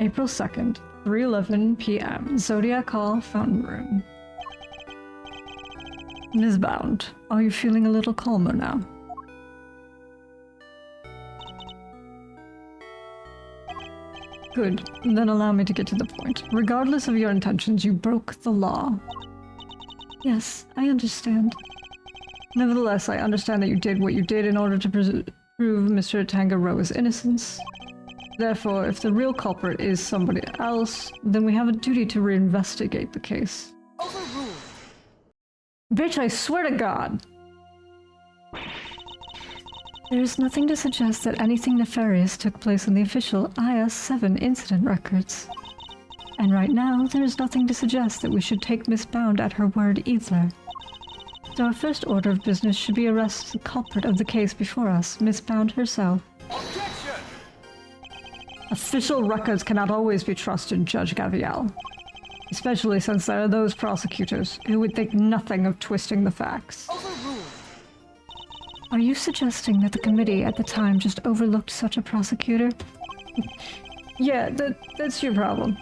April 2nd, 3:11 p.m. Zodiac Hall, Fountain Room. Ms. Bound, are you feeling a little calmer now? Good. Then allow me to get to the point. Regardless of your intentions, you broke the law. Yes, I understand. Nevertheless, I understand that you did what you did in order to prove Mr. Tangaroa's innocence. Therefore, if the real culprit is somebody else, then we have a duty to reinvestigate the case. Overruled. Bitch, I swear to God! There is nothing to suggest that anything nefarious took place in the official IS-7 incident records. And right now, there is nothing to suggest that we should take Miss Bound at her word either. So our first order of business should be arrest the culprit of the case before us, Miss Bound herself. Objection! Official records cannot always be trusted, Judge Gavial. Especially since there are those prosecutors who would think nothing of twisting the facts. Overruled. Are you suggesting that the committee at the time just overlooked such a prosecutor? Yeah, that's your problem.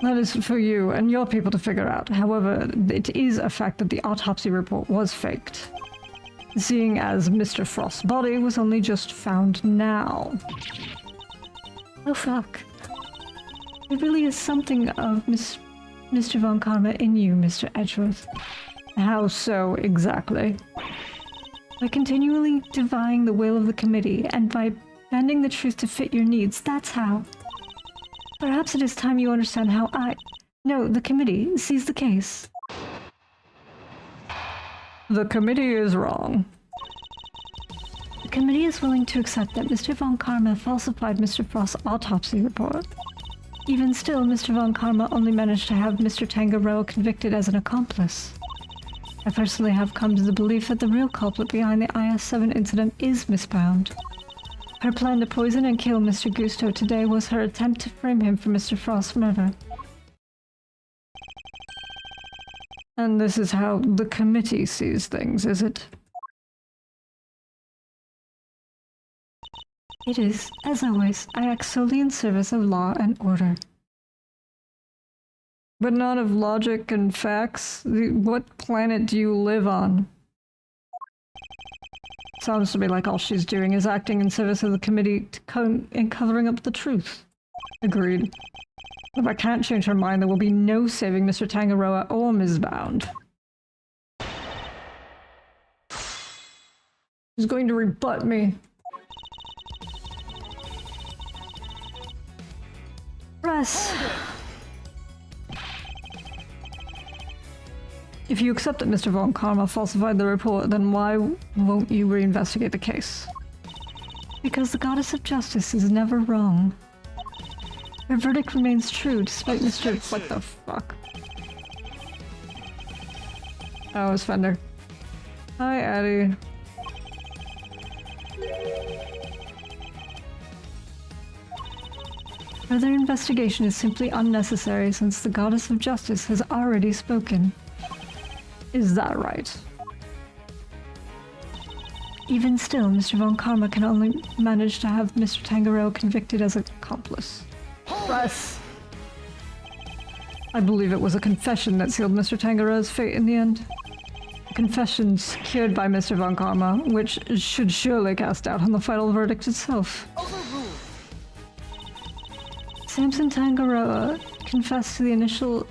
That is for you and your people to figure out. However, it is a fact that the autopsy report was faked, seeing as Mr. Frost's body was only just found now. Oh fuck. There really is something of Mr. Von Karma in you, Mr. Edgeworth. How so, exactly? By continually defying the will of the committee, and by bending the truth to fit your needs, that's how. Perhaps it is time you understand how the committee sees the case. The committee is wrong. The committee is willing to accept that Mr. Von Karma falsified Mr. Frost's autopsy report. Even still, Mr. Von Karma only managed to have Mr. Tangaroa convicted as an accomplice. I personally have come to the belief that the real culprit behind the IS-7 incident is Miss Bound. Her plan to poison and kill Mr. Gusto today was her attempt to frame him for Mr. Frost's murder. And this is how the committee sees things, is it? It is. As always, I act solely in service of law and order. But not of logic and facts? What planet do you live on? Sounds to me like all she's doing is acting in service of the committee and covering up the truth. Agreed. If I can't change her mind, there will be no saving Mr. Tangaroa or Ms. Bound. She's going to rebut me. Press! If you accept that Mr. Von Karma falsified the report, then why won't you reinvestigate the case? Because the Goddess of Justice is never wrong. Her verdict remains true despite Mr. What the fuck? Oh, it's Fender. Hi, Addie. Further investigation is simply unnecessary since the Goddess of Justice has already spoken. Is that right? Even still, Mr. Von Karma can only manage to have Mr. Tangaroa convicted as an accomplice. Press! I believe it was a confession that sealed Mr. Tangaroa's fate in the end. A confession secured by Mr. Von Karma, which should surely cast doubt on the final verdict itself. Overruled. Samson Tangaroa confessed to the initial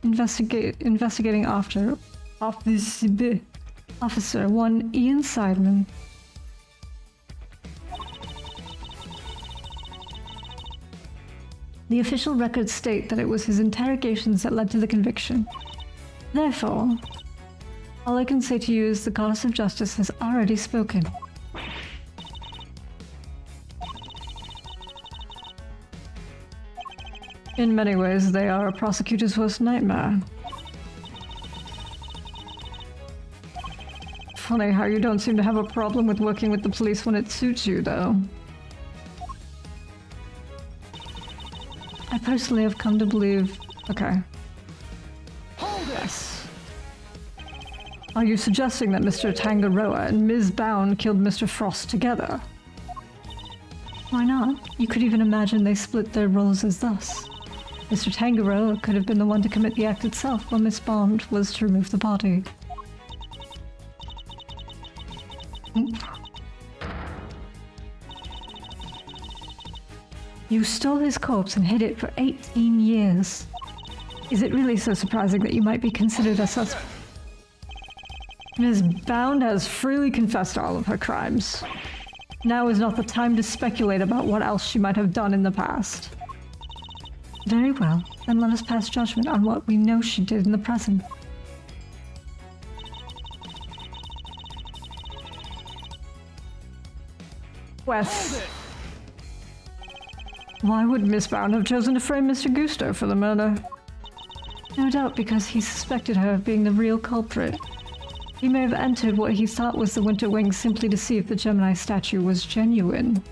investigating officer, one Ian Seidman. The official records state that it was his interrogations that led to the conviction. Therefore, all I can say to you is the Goddess of Justice has already spoken. In many ways, they are a prosecutor's worst nightmare. Funny how you don't seem to have a problem with working with the police when it suits you, though. I personally have come to believe... Okay. Hold it. Yes. Are you suggesting that Mr. Tangaroa and Ms. Bound killed Mr. Frost together? Why not? You could even imagine they split their roles as thus. Mr. Tangaroa could have been the one to commit the act itself, while Miss Bond was to remove the body. You stole his corpse and hid it for 18 years. Is it really so surprising that you might be considered a suspect? Ms. Bound has freely confessed all of her crimes. Now is not the time to speculate about what else she might have done in the past. Very well, then let us pass judgment on what we know she did in the present. Wes. Why would Miss Bound have chosen to frame Mr. Gusto for the murder? No doubt because he suspected her of being the real culprit. He may have entered what he thought was the Winter Wing simply to see if the Gemini statue was genuine.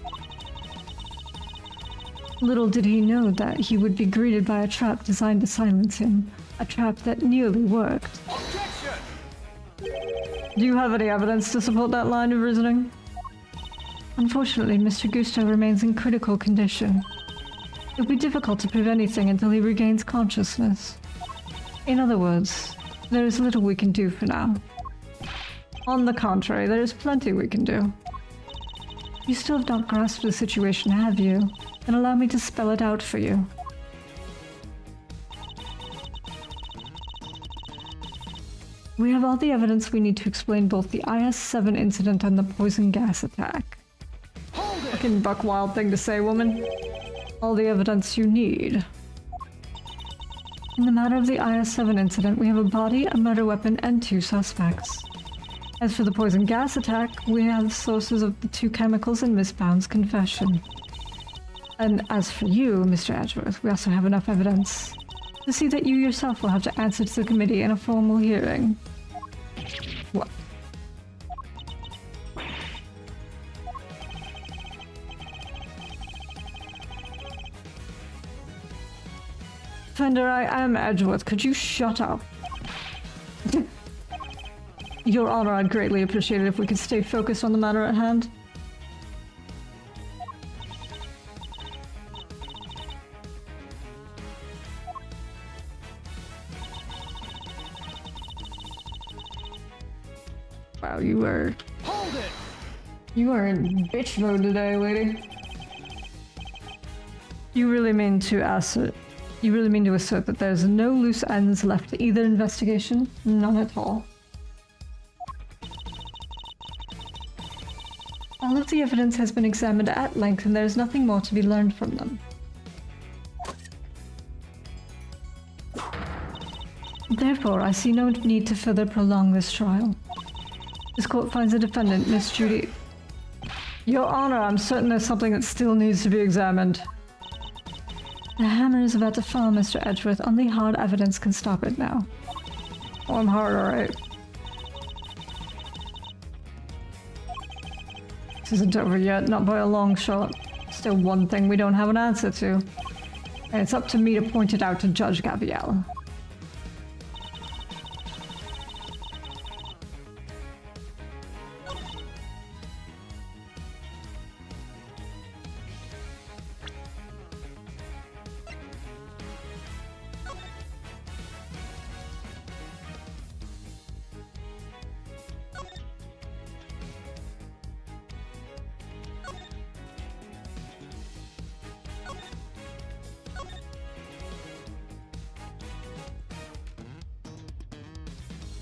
Little did he know that he would be greeted by a trap designed to silence him, a trap that nearly worked. Objection! Do you have any evidence to support that line of reasoning? Unfortunately, Mr. Gusto remains in critical condition. It will be difficult to prove anything until he regains consciousness. In other words, there is little we can do for now. On the contrary, there is plenty we can do. You still have not grasped the situation, have you? Then allow me to spell it out for you. We have all the evidence we need to explain both the IS-7 incident and the poison gas attack. Hold it! Fucking buck wild thing to say, woman. All the evidence you need. In the matter of the IS-7 incident, we have a body, a murder weapon, and 2 suspects. As for the poison gas attack, we have sources of the 2 chemicals in Miss Bound's confession. And as for you, Mr. Edgeworth, we also have enough evidence to see that you yourself will have to answer to the committee in a formal hearing. What? Fender, I am Edgeworth. Could you shut up? Your Honor, I'd greatly appreciate it if we could stay focused on the matter at hand. Wow, you are Hold it! in bitch mode today, lady. You really mean to assert that there's no loose ends left to either investigation? None at all. All of the evidence has been examined at length and there is nothing more to be learned from them. Therefore, I see no need to further prolong this trial. This court finds the defendant, Miss Judy... Your Honor, I'm certain there's something that still needs to be examined. The hammer is about to fall, Mr. Edgeworth. Only hard evidence can stop it now. Oh, I'm hard, alright. This isn't over yet, not by a long shot. Still one thing we don't have an answer to. And it's up to me to point it out to Judge Gabrielle.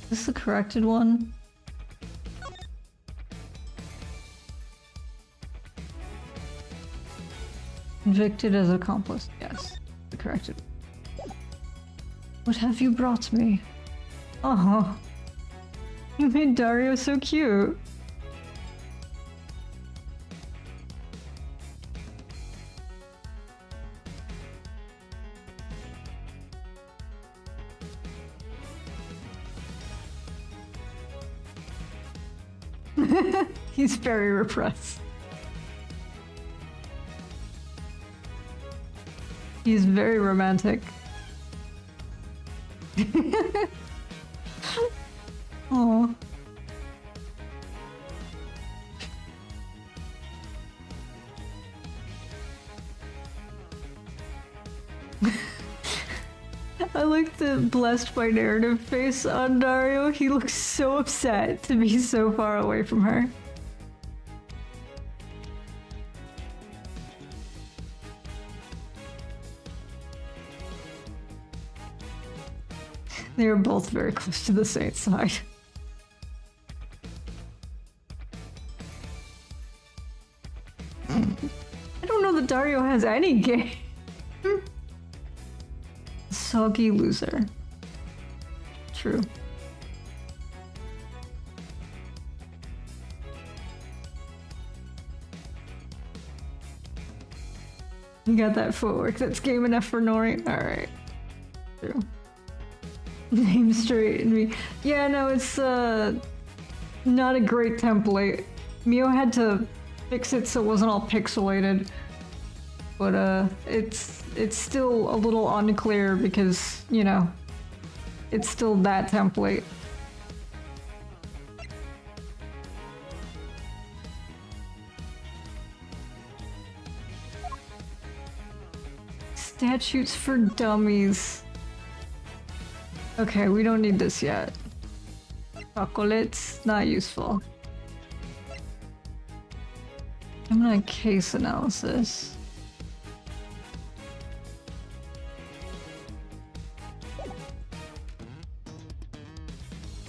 Is this the corrected one? Convicted as accomplice. Yes, the corrected. What have you brought me? Oh, you made Dario so cute. He's very repressed. He's very romantic. Oh. I like the blessed by narrative face on Dario. He looks so upset to be so far away from her. They are both very close to the saint side. I don't know that Dario has any game. Soggy loser. True. You got that footwork. That's game enough for Nori. Alright. True. Name straight and me. Yeah, no, it's not a great template. Mio had to fix it so it wasn't all pixelated. But it's still a little unclear because, you know, it's still that template. Statutes for dummies. Okay, we don't need this yet. Chocolates, not useful. I'm gonna case analysis.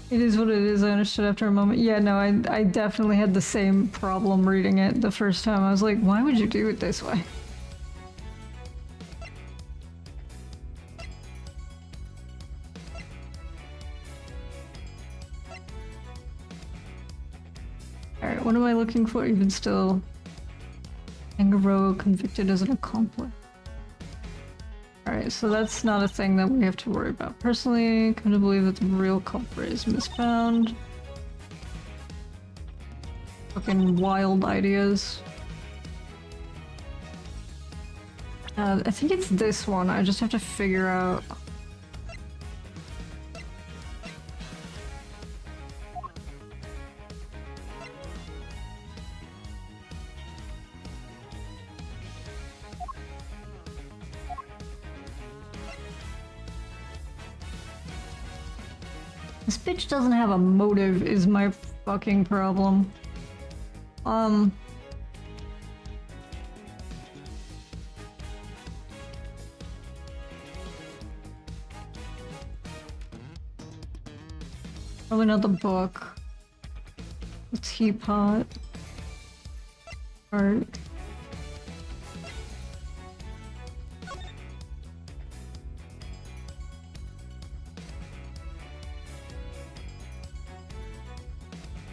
It is what it is, I understood after a moment. Yeah, no, I definitely had the same problem reading it the first time. I was like, why would you do it this way? Alright, what am I looking for even still? Kangaroo convicted as an accomplice. Alright, so that's not a thing that we have to worry about. Personally, come to believe that the real culprit is misfound. Fucking wild ideas. I think it's this one. I just have to figure out. This bitch doesn't have a motive is my fucking problem. Probably not the book. The teapot. Art.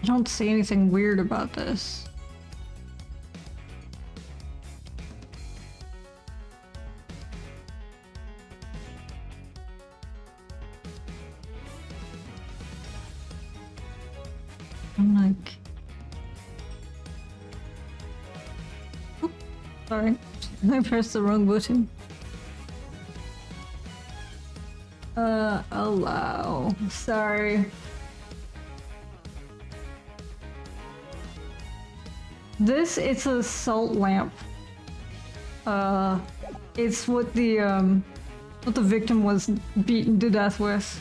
I don't see anything weird about this. I'm like... Oop, sorry, I pressed the wrong button. Allow. Sorry. This, it's a salt lamp. It's what the victim was beaten to death with.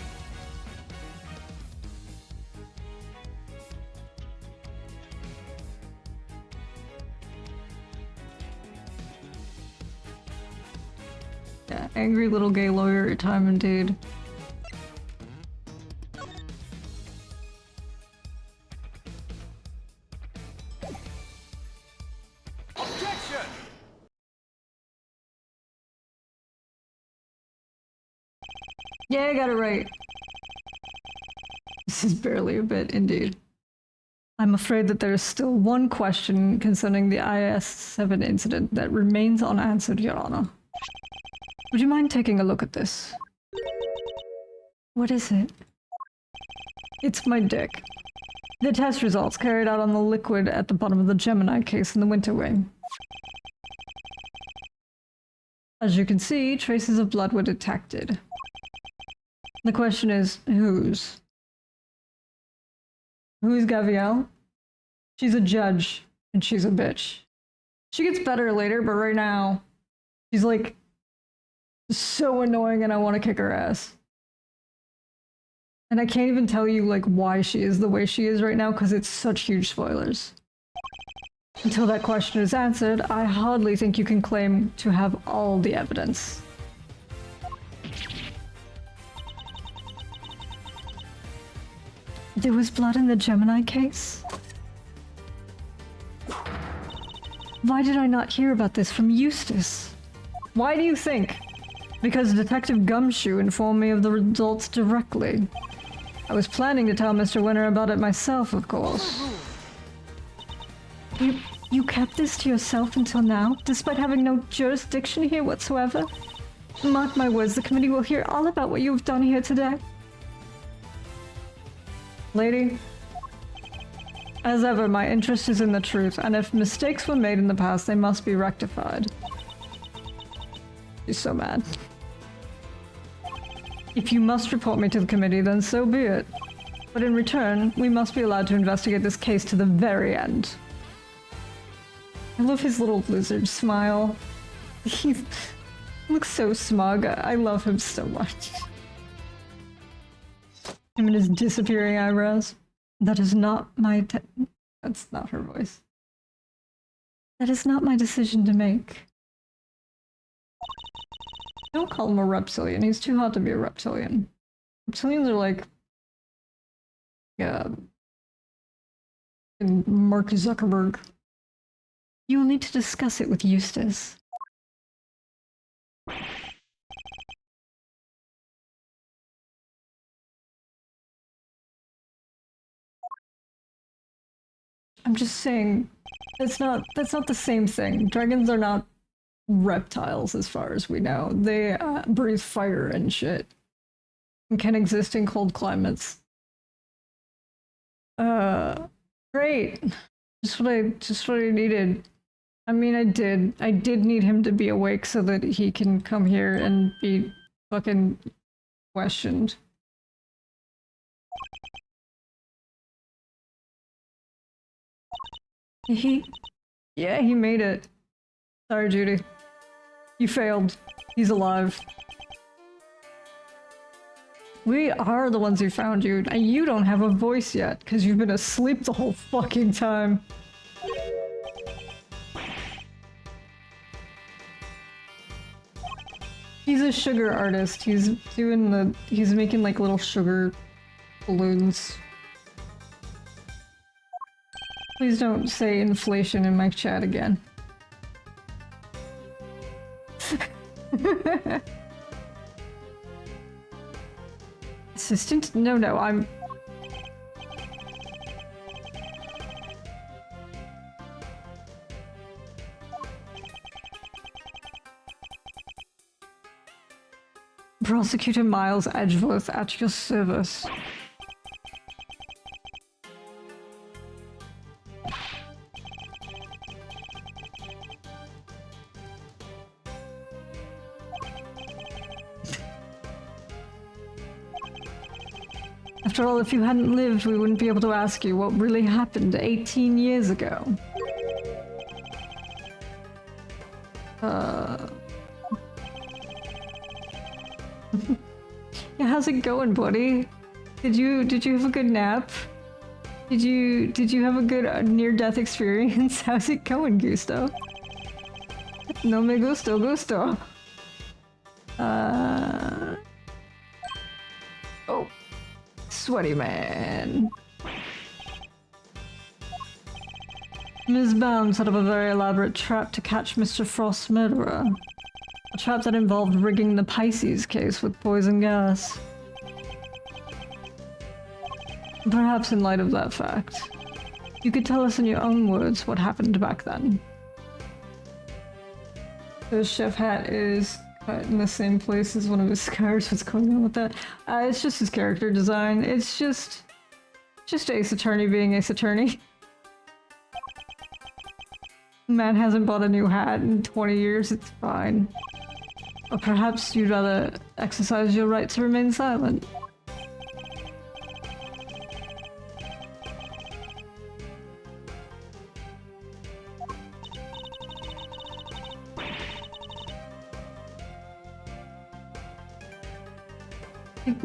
Yeah, angry little gay lawyer at time indeed. Yeah, I got it right. This is barely a bit, indeed. I'm afraid that there is still one question concerning the IS-7 incident that remains unanswered, Your Honor. Would you mind taking a look at this? What is it? It's my dick. The test results carried out on the liquid at the bottom of the Gemini case in the winter wing. As you can see, traces of blood were detected. The question is, whose? Who's Gavielle? She's a judge, and she's a bitch. She gets better later, but right now, she's like so annoying and I want to kick her ass. And I can't even tell you like why she is the way she is right now because it's such huge spoilers. Until that question is answered, I hardly think you can claim to have all the evidence. There was blood in the Gemini case? Why did I not hear about this from Eustace? Why do you think? Because Detective Gumshoe informed me of the results directly. I was planning to tell Mr. Winter about it myself, of course. You kept this to yourself until now, despite having no jurisdiction here whatsoever? Mark my words, the committee will hear all about what you have done here today. Lady, as ever, my interest is in the truth, and if mistakes were made in the past, they must be rectified. She's so mad. If you must report me to the committee, then so be it. But in return, we must be allowed to investigate this case to the very end. I love his little lizard smile. He looks so smug. I love him so much. Him and his disappearing eyebrows. That is not my That's not her voice. That is not my decision to make. Don't call him a reptilian. He's too hot to be a reptilian. Reptilians are like... Mark Zuckerberg. You will need to discuss it with Eustace. I'm just saying, that's not the same thing. Dragons are not reptiles as far as we know. They breathe fire and shit. And can exist in cold climates. Great. Just what I needed. I mean, I did need him to be awake so that he can come here and be fucking questioned. Yeah, he made it. Sorry, Judy. You failed. He's alive. We are the ones who found you, and you don't have a voice yet, because you've been asleep the whole fucking time. He's a sugar artist. He's making like little sugar balloons. Please don't say inflation in my chat again. Assistant? No, I'm... Prosecutor Miles Edgeworth at your service. After all, if you hadn't lived, we wouldn't be able to ask you what really happened 18 years ago. Yeah, how's it going, buddy? Did you have a good nap? Did you have a good near-death experience? How's it going, Gusto? No me gusto. Oh. Sweaty man. Ms. Baum set up a very elaborate trap to catch Mr. Frost's murderer. A trap that involved rigging the Pisces case with poison gas. Perhaps in light of that fact, you could tell us in your own words what happened back then. The chef hat is cut in the same place as one of his scars. What's going on with that? It's just his character design. It's just Ace Attorney being Ace Attorney. Man hasn't bought a new hat in 20 years, it's fine. Or perhaps you'd rather exercise your right to remain silent. I think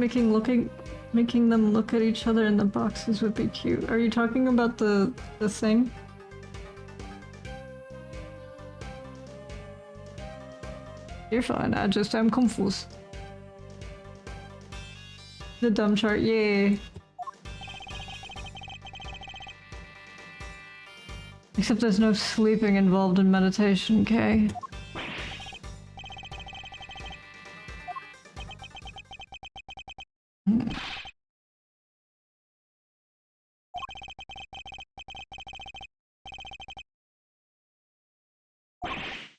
making them look at each other in the boxes would be cute. Are you talking about the thing? You're fine, I just am confused. The dumb chart, yay. Except there's no sleeping involved in meditation, okay?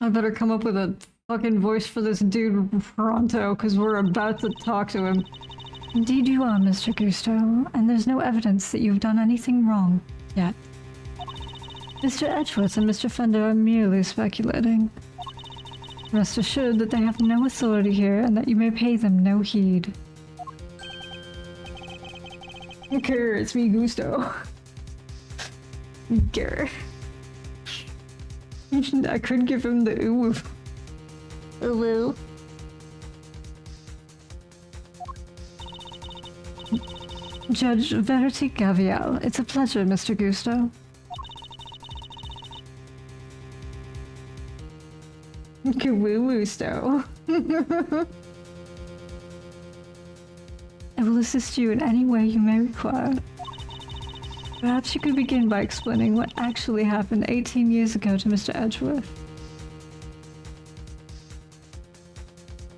I better come up with a fucking voice for this dude pronto, because we're about to talk to him. Indeed you are, Mr. Gusto, and there's no evidence that you've done anything wrong yet. Mr. Edgeworth and Mr. Fender are merely speculating. Rest assured that they have no authority here and that you may pay them no heed. Okay, it's me, Gusto. Grr. I could give him the ooh. Ooh. Judge Verity Gavial, it's a pleasure, Mr. Gusto. Gusto. I will assist you in any way you may require. Perhaps you could begin by explaining what actually happened 18 years ago to Mr. Edgeworth.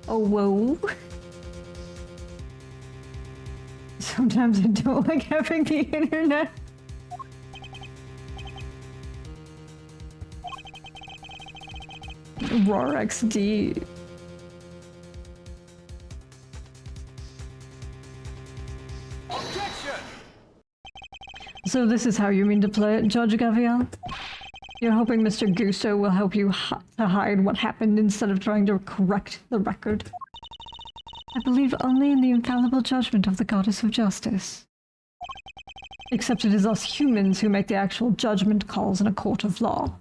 Oh, whoa. Sometimes I don't like having the internet. RAR XD. Objection! So this is how you mean to play it, Judge Gavial? You're hoping Mr. Gusto will help you to hide what happened instead of trying to correct the record? I believe only in the infallible judgment of the Goddess of Justice. Except it is us humans who make the actual judgment calls in a court of law.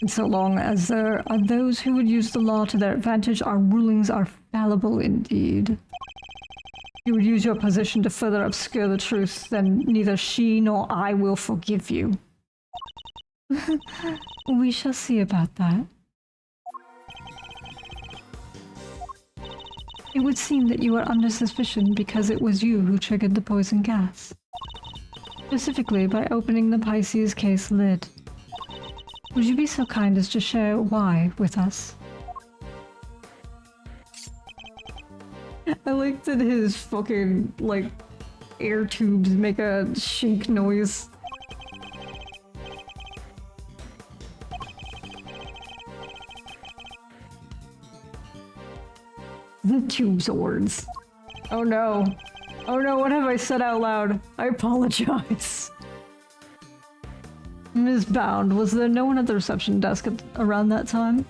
And so long as there are those who would use the law to their advantage, our rulings are fallible indeed. You would use your position to further obscure the truth, then neither she nor I will forgive you. We shall see about that. It would seem that you are under suspicion because it was you who triggered the poison gas. Specifically by opening the Pisces case lid. Would you be so kind as to share why with us? I like that his fucking, like, air tubes make a shake noise. Tube swords. Oh no. Oh no, what have I said out loud? I apologize. Ms. Bound, was there no one at the reception desk around that time?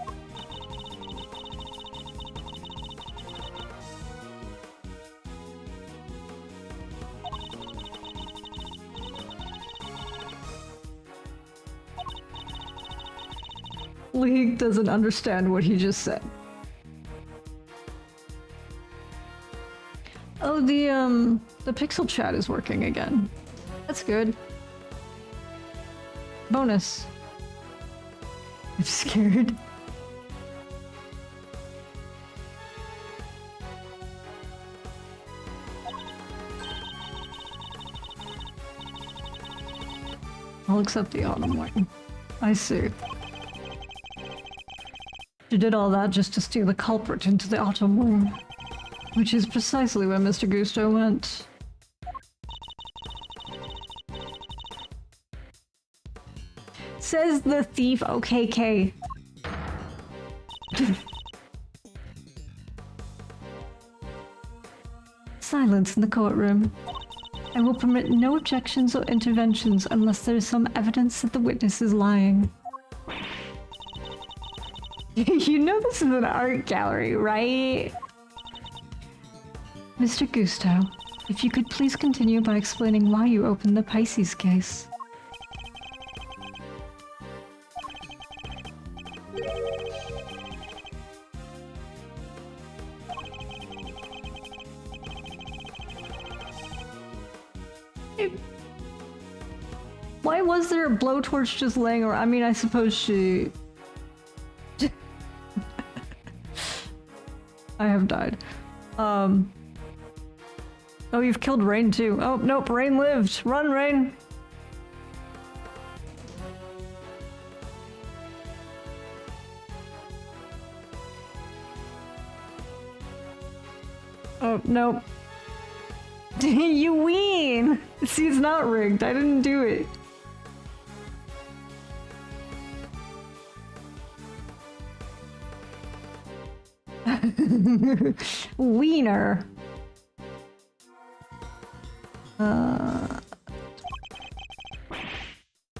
League doesn't understand what he just said. Oh, the pixel chat is working again. That's good. Bonus. I'm scared. I'll accept the autumn wing. I see. You did all that just to steal the culprit into the autumn wing. Which is precisely where Mr. Gusto went. Says the thief, OKK. Silence in the courtroom. I will permit no objections or interventions unless there is some evidence that the witness is lying. You know this is an art gallery, right? Mr. Gusto, if you could please continue by explaining why you opened the Pisces case. Why was there a blowtorch just laying around? I mean, I suppose she... I have died. Oh, you've killed Rain too. Oh, nope, Rain lived. Run, Rain! Oh, nope. You ween! See, it's not rigged. I didn't do it. Wiener.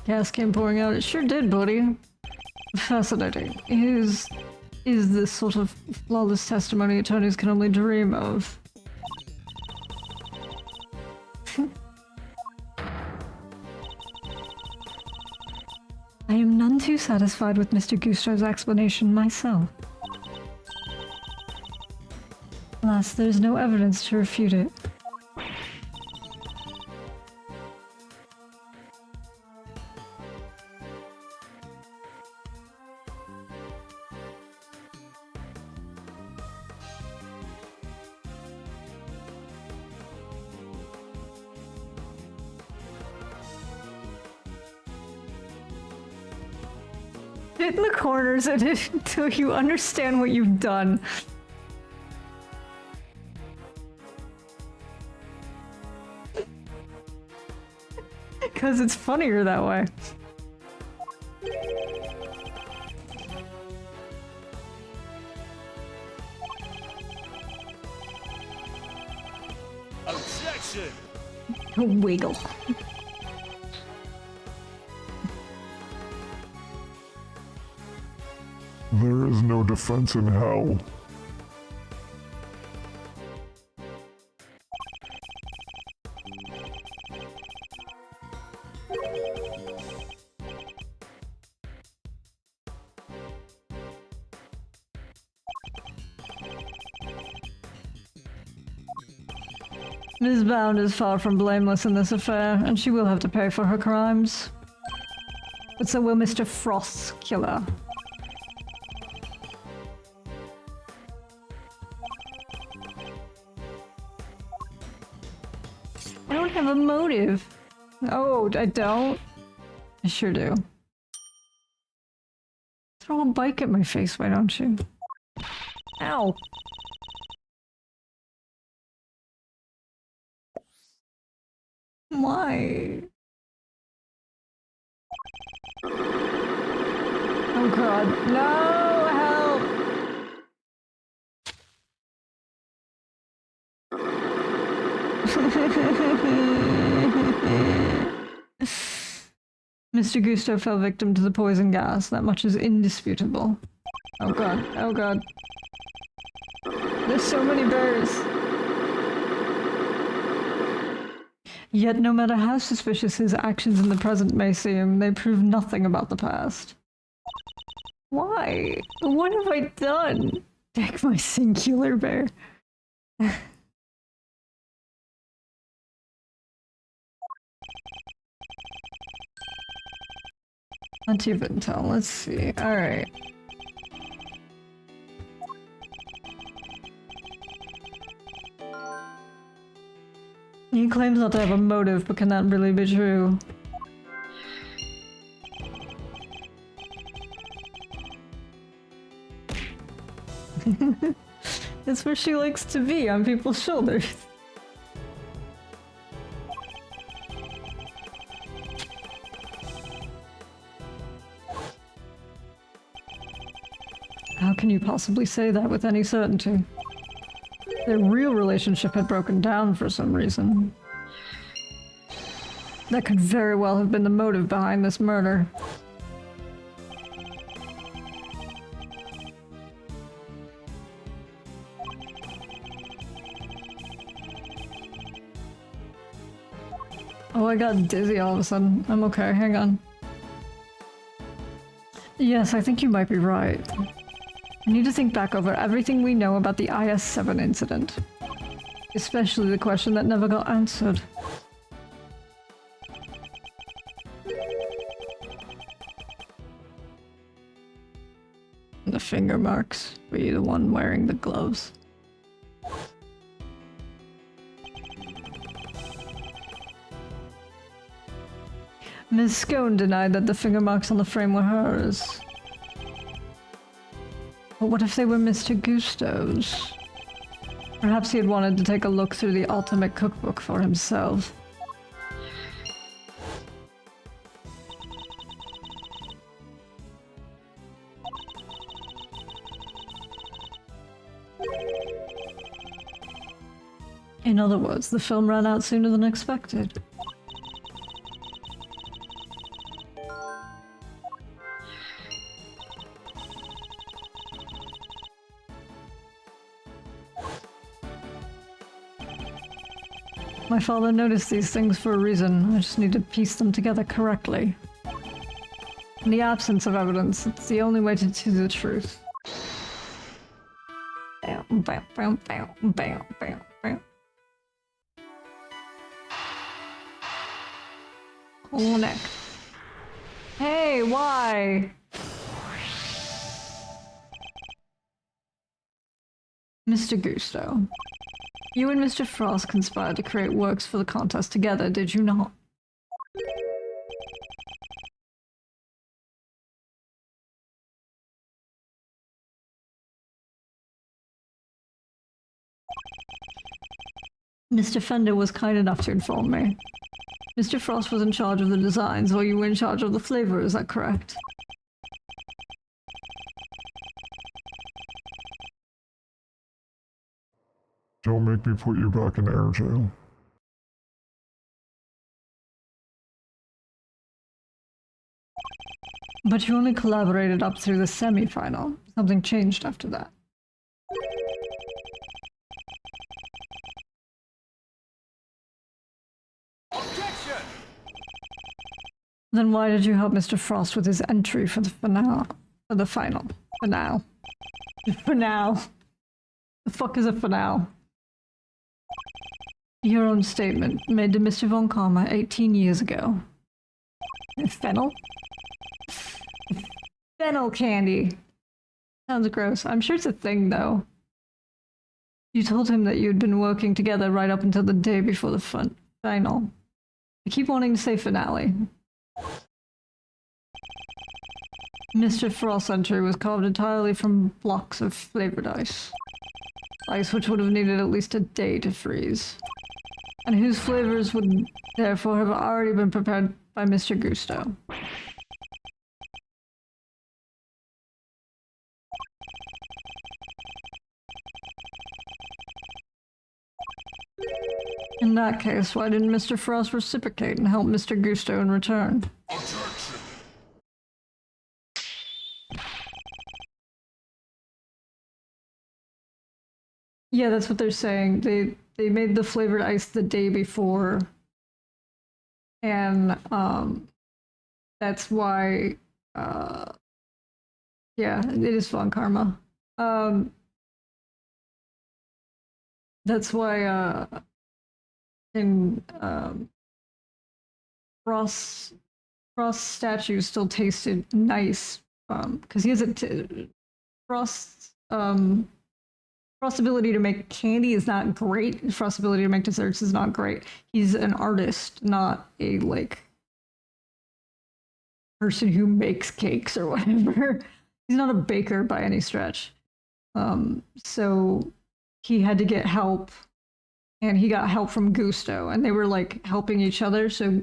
Gas came pouring out. It sure did, buddy. Fascinating. Is this sort of flawless testimony attorneys can only dream of? I am none too satisfied with Mr. Gusto's explanation myself. Alas, there's no evidence to refute it. Sit in the corners until you understand what you've done. Because it's funnier that way. Objection! Wiggle. There is no defense in hell. Ms. Bound is far from blameless in this affair, and she will have to pay for her crimes. But so will Mr. Frost's killer. I don't have a motive. Oh, I don't? I sure do. Throw a bike at my face, why don't you? Ow! Why? Oh god, no! Help! Mr. Gusto fell victim to the poison gas, that much is indisputable. Oh god, oh god. There's so many bears! Yet no matter how suspicious his actions in the present may seem, they prove nothing about the past. Why? What have I done? Deck my singular bear. Anti-Vintel, let's see. Alright. He claims not to have a motive, but can that really be true? It's where she likes to be, on people's shoulders. How can you possibly say that with any certainty? Their real relationship had broken down for some reason. That could very well have been the motive behind this murder. Oh, I got dizzy all of a sudden. I'm okay, hang on. Yes, I think you might be right. I need to think back over everything we know about the IS-7 incident. Especially the question that never got answered. finger marks. Were you the one wearing the gloves? Ms. Scone denied that the finger marks on the frame were hers. But what if they were Mr. Gusto's? Perhaps he had wanted to take a look through the ultimate cookbook for himself. In other words, the film ran out sooner than expected. My father noticed these things for a reason. I just need to piece them together correctly. In the absence of evidence, it's the only way to see the truth. Bam, bam, bam, bam, bam, bam, bam. Oh, neck. Hey, why? Mr. Gusto. You and Mr. Frost conspired to create works for the contest together, did you not? Mr. Fender was kind enough to inform me. Mr. Frost was in charge of the designs, while you were in charge of the flavor, is that correct? Don't make me put you back in air jail. But you only collaborated up through the semi-final. Something changed after that. Objection! Then why did you help Mr. Frost with his entry for the finale? For the final. Finale. Finale. The fuck is a finale? Your own statement, made to Mr. Von Karma 18 years ago. Fennel? Fennel candy. Sounds gross. I'm sure it's a thing, though. You told him that you'd been working together right up until the day before the final. I keep wanting to say finale. Mr. Frost's entry was carved entirely from blocks of flavored ice. Ice which would have needed at least a day to freeze. And whose flavors would therefore have already been prepared by Mr. Gusto. In that case, why didn't Mr. Frost reciprocate and help Mr. Gusto in return? Yeah, that's what they're saying. They made the flavored ice the day before, and that's why yeah, it is Von Karma. That's why in Frost's statue still tasted nice, because he has Frost's Frost's ability to make candy is not great. Frost's ability to make desserts is not great. He's an artist, not a, like, person who makes cakes or whatever. He's not a baker by any stretch. So he had to get help, and he got help from Gusto, and they were, like, helping each other. So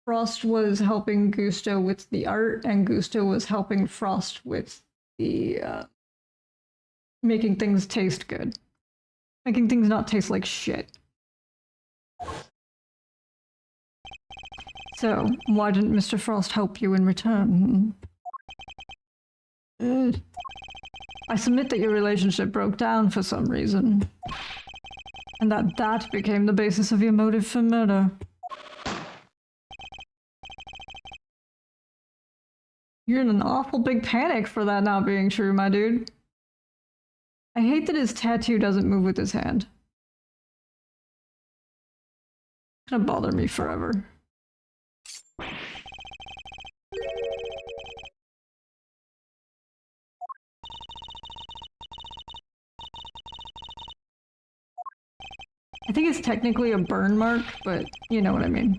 Frost was helping Gusto with the art, and Gusto was helping Frost with the making things taste good. Making things not taste like shit. So, why didn't Mr. Frost help you in return? I submit that your relationship broke down for some reason. And that became the basis of your motive for murder. You're in an awful big panic for that not being true, my dude. I hate that his tattoo doesn't move with his hand. It's gonna bother me forever. I think it's technically a burn mark, but you know what I mean.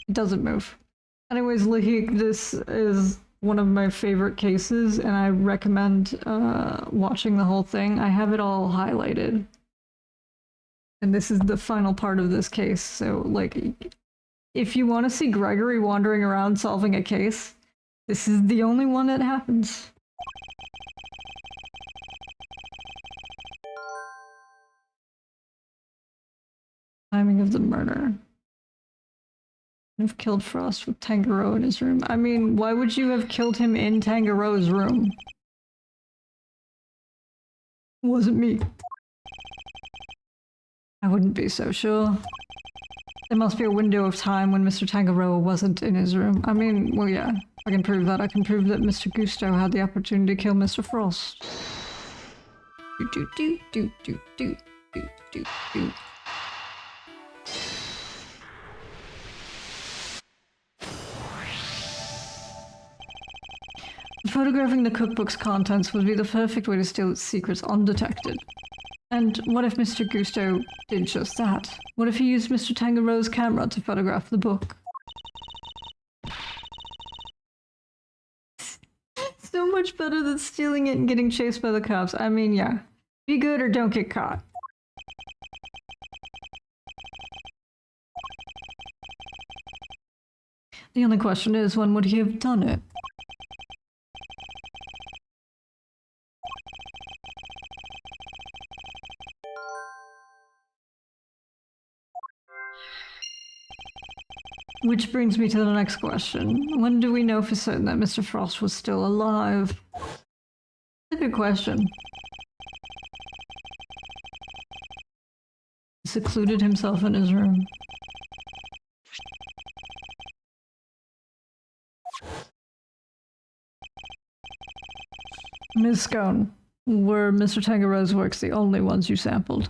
It doesn't move. Anyways, Lahik, this is one of my favorite cases, and I recommend watching the whole thing. I have it all highlighted. And this is the final part of this case, so, like, if you want to see Gregory wandering around solving a case, this is the only one that happens. Timing of the murder. Have killed Frost with Tangerow in his room. I mean, why would you have killed him in Tangerow's room? Wasn't me. I wouldn't be so sure. There must be a window of time when Mr. Tangerow wasn't in his room. I mean, well, yeah, I can prove that. I can prove that Mr. Gusto had the opportunity to kill Mr. Frost. Do do do do do do do do. Photographing the cookbook's contents would be the perfect way to steal its secrets undetected. And what if Mr. Gusto did just that? What if he used Mr. Tangerow's camera to photograph the book? So much better than stealing it and getting chased by the cops. I mean, yeah. Be good or don't get caught. The only question is, when would he have done it? Which brings me to the next question. When do we know for certain that Mr. Frost was still alive? That's a good question. He secluded himself in his room. Ms. Scone, were Mr. Tangerow's works the only ones you sampled?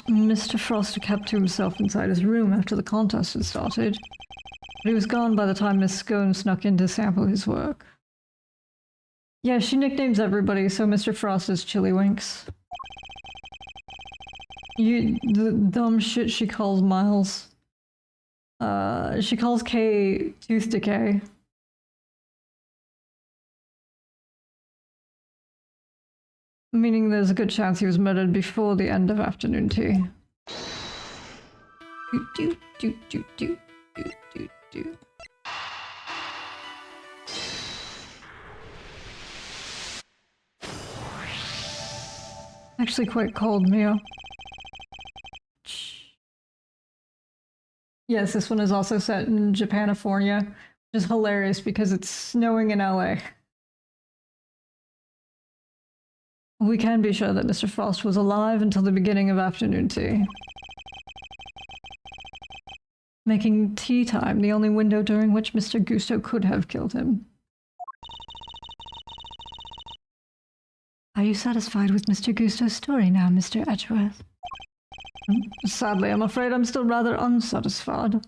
Mr. Frost kept to himself inside his room after the contest had started, but he was gone by the time Miss Scone snuck in to sample his work. Yeah, she nicknames everybody, so Mr. Frost is Chillywinks. The dumb shit she calls Miles. She calls Kay Tooth Decay. Meaning there's a good chance he was murdered before the end of afternoon tea. Do do do do do do do. Actually quite cold, Mio. Yes, this one is also set in Japanifornia, which is hilarious because it's snowing in LA. We can be sure that Mr. Frost was alive until the beginning of afternoon tea, making tea time the only window during which Mr. Gusto could have killed him. Are you satisfied with Mr. Gusto's story now, Mr. Edgeworth? Sadly, I'm afraid I'm still rather unsatisfied.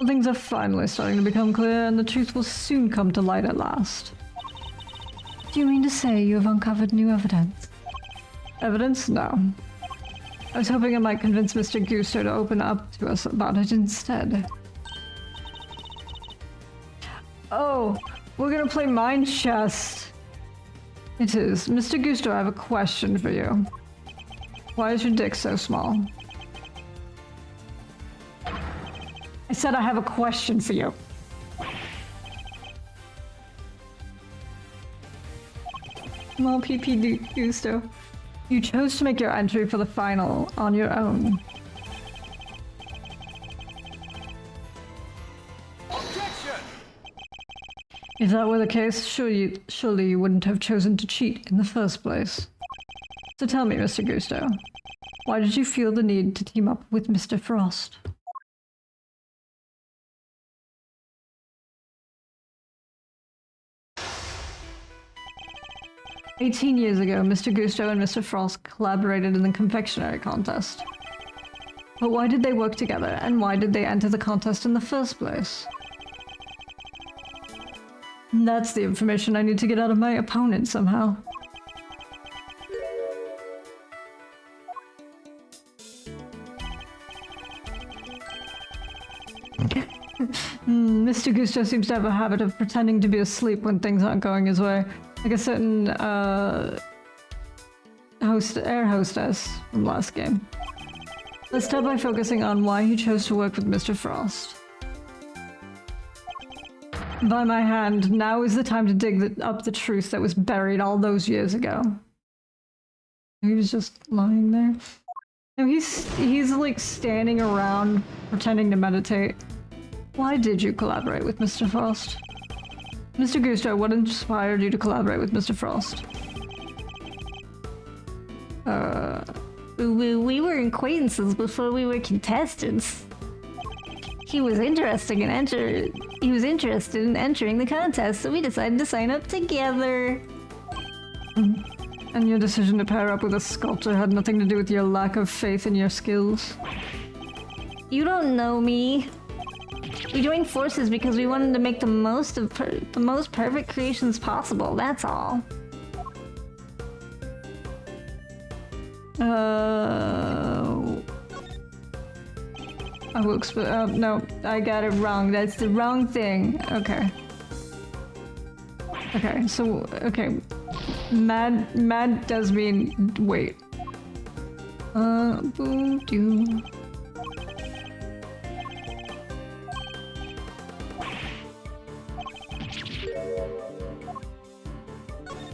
Things are finally starting to become clear, and the truth will soon come to light at last. Do you mean to say you have uncovered new evidence? Evidence? No. I was hoping I might convince Mr. Gusto to open up to us about it instead. Oh, we're gonna play Mind Chest. It is. Mr. Gusto, I have a question for you. Why is your dick so small? I said I have a question for you. Well, PP Gusto, you chose to make your entry for the final on your own. Objection! If that were the case, surely you wouldn't have chosen to cheat in the first place. So tell me, Mr. Gusto, why did you feel the need to team up with Mr. Frost? "18 years ago, Mr. Gusto and Mr. Frost collaborated in the confectionery contest. But why did they work together, and why did they enter the contest in the first place?" That's the information I need to get out of my opponent somehow. Mr. Gusto seems to have a habit of pretending to be asleep when things aren't going his way. Like a certain, air hostess from last game. Let's start by focusing on why he chose to work with Mr. Frost. By my hand, now is the time to dig up the truth that was buried all those years ago. He was just lying there. No, he's like standing around pretending to meditate. Why did you collaborate with Mr. Frost? Mr. Gusto, what inspired you to collaborate with Mr. Frost? We were acquaintances before we were contestants. He was interested in entering the contest, so we decided to sign up together. And your decision to pair up with a sculptor had nothing to do with your lack of faith in your skills? You don't know me. We joined forces because we wanted to make the most of the most perfect creations possible, that's all. I will no, I got it wrong. That's the wrong thing. Okay. Okay, so, okay. Mad does mean wait. Boom, doo.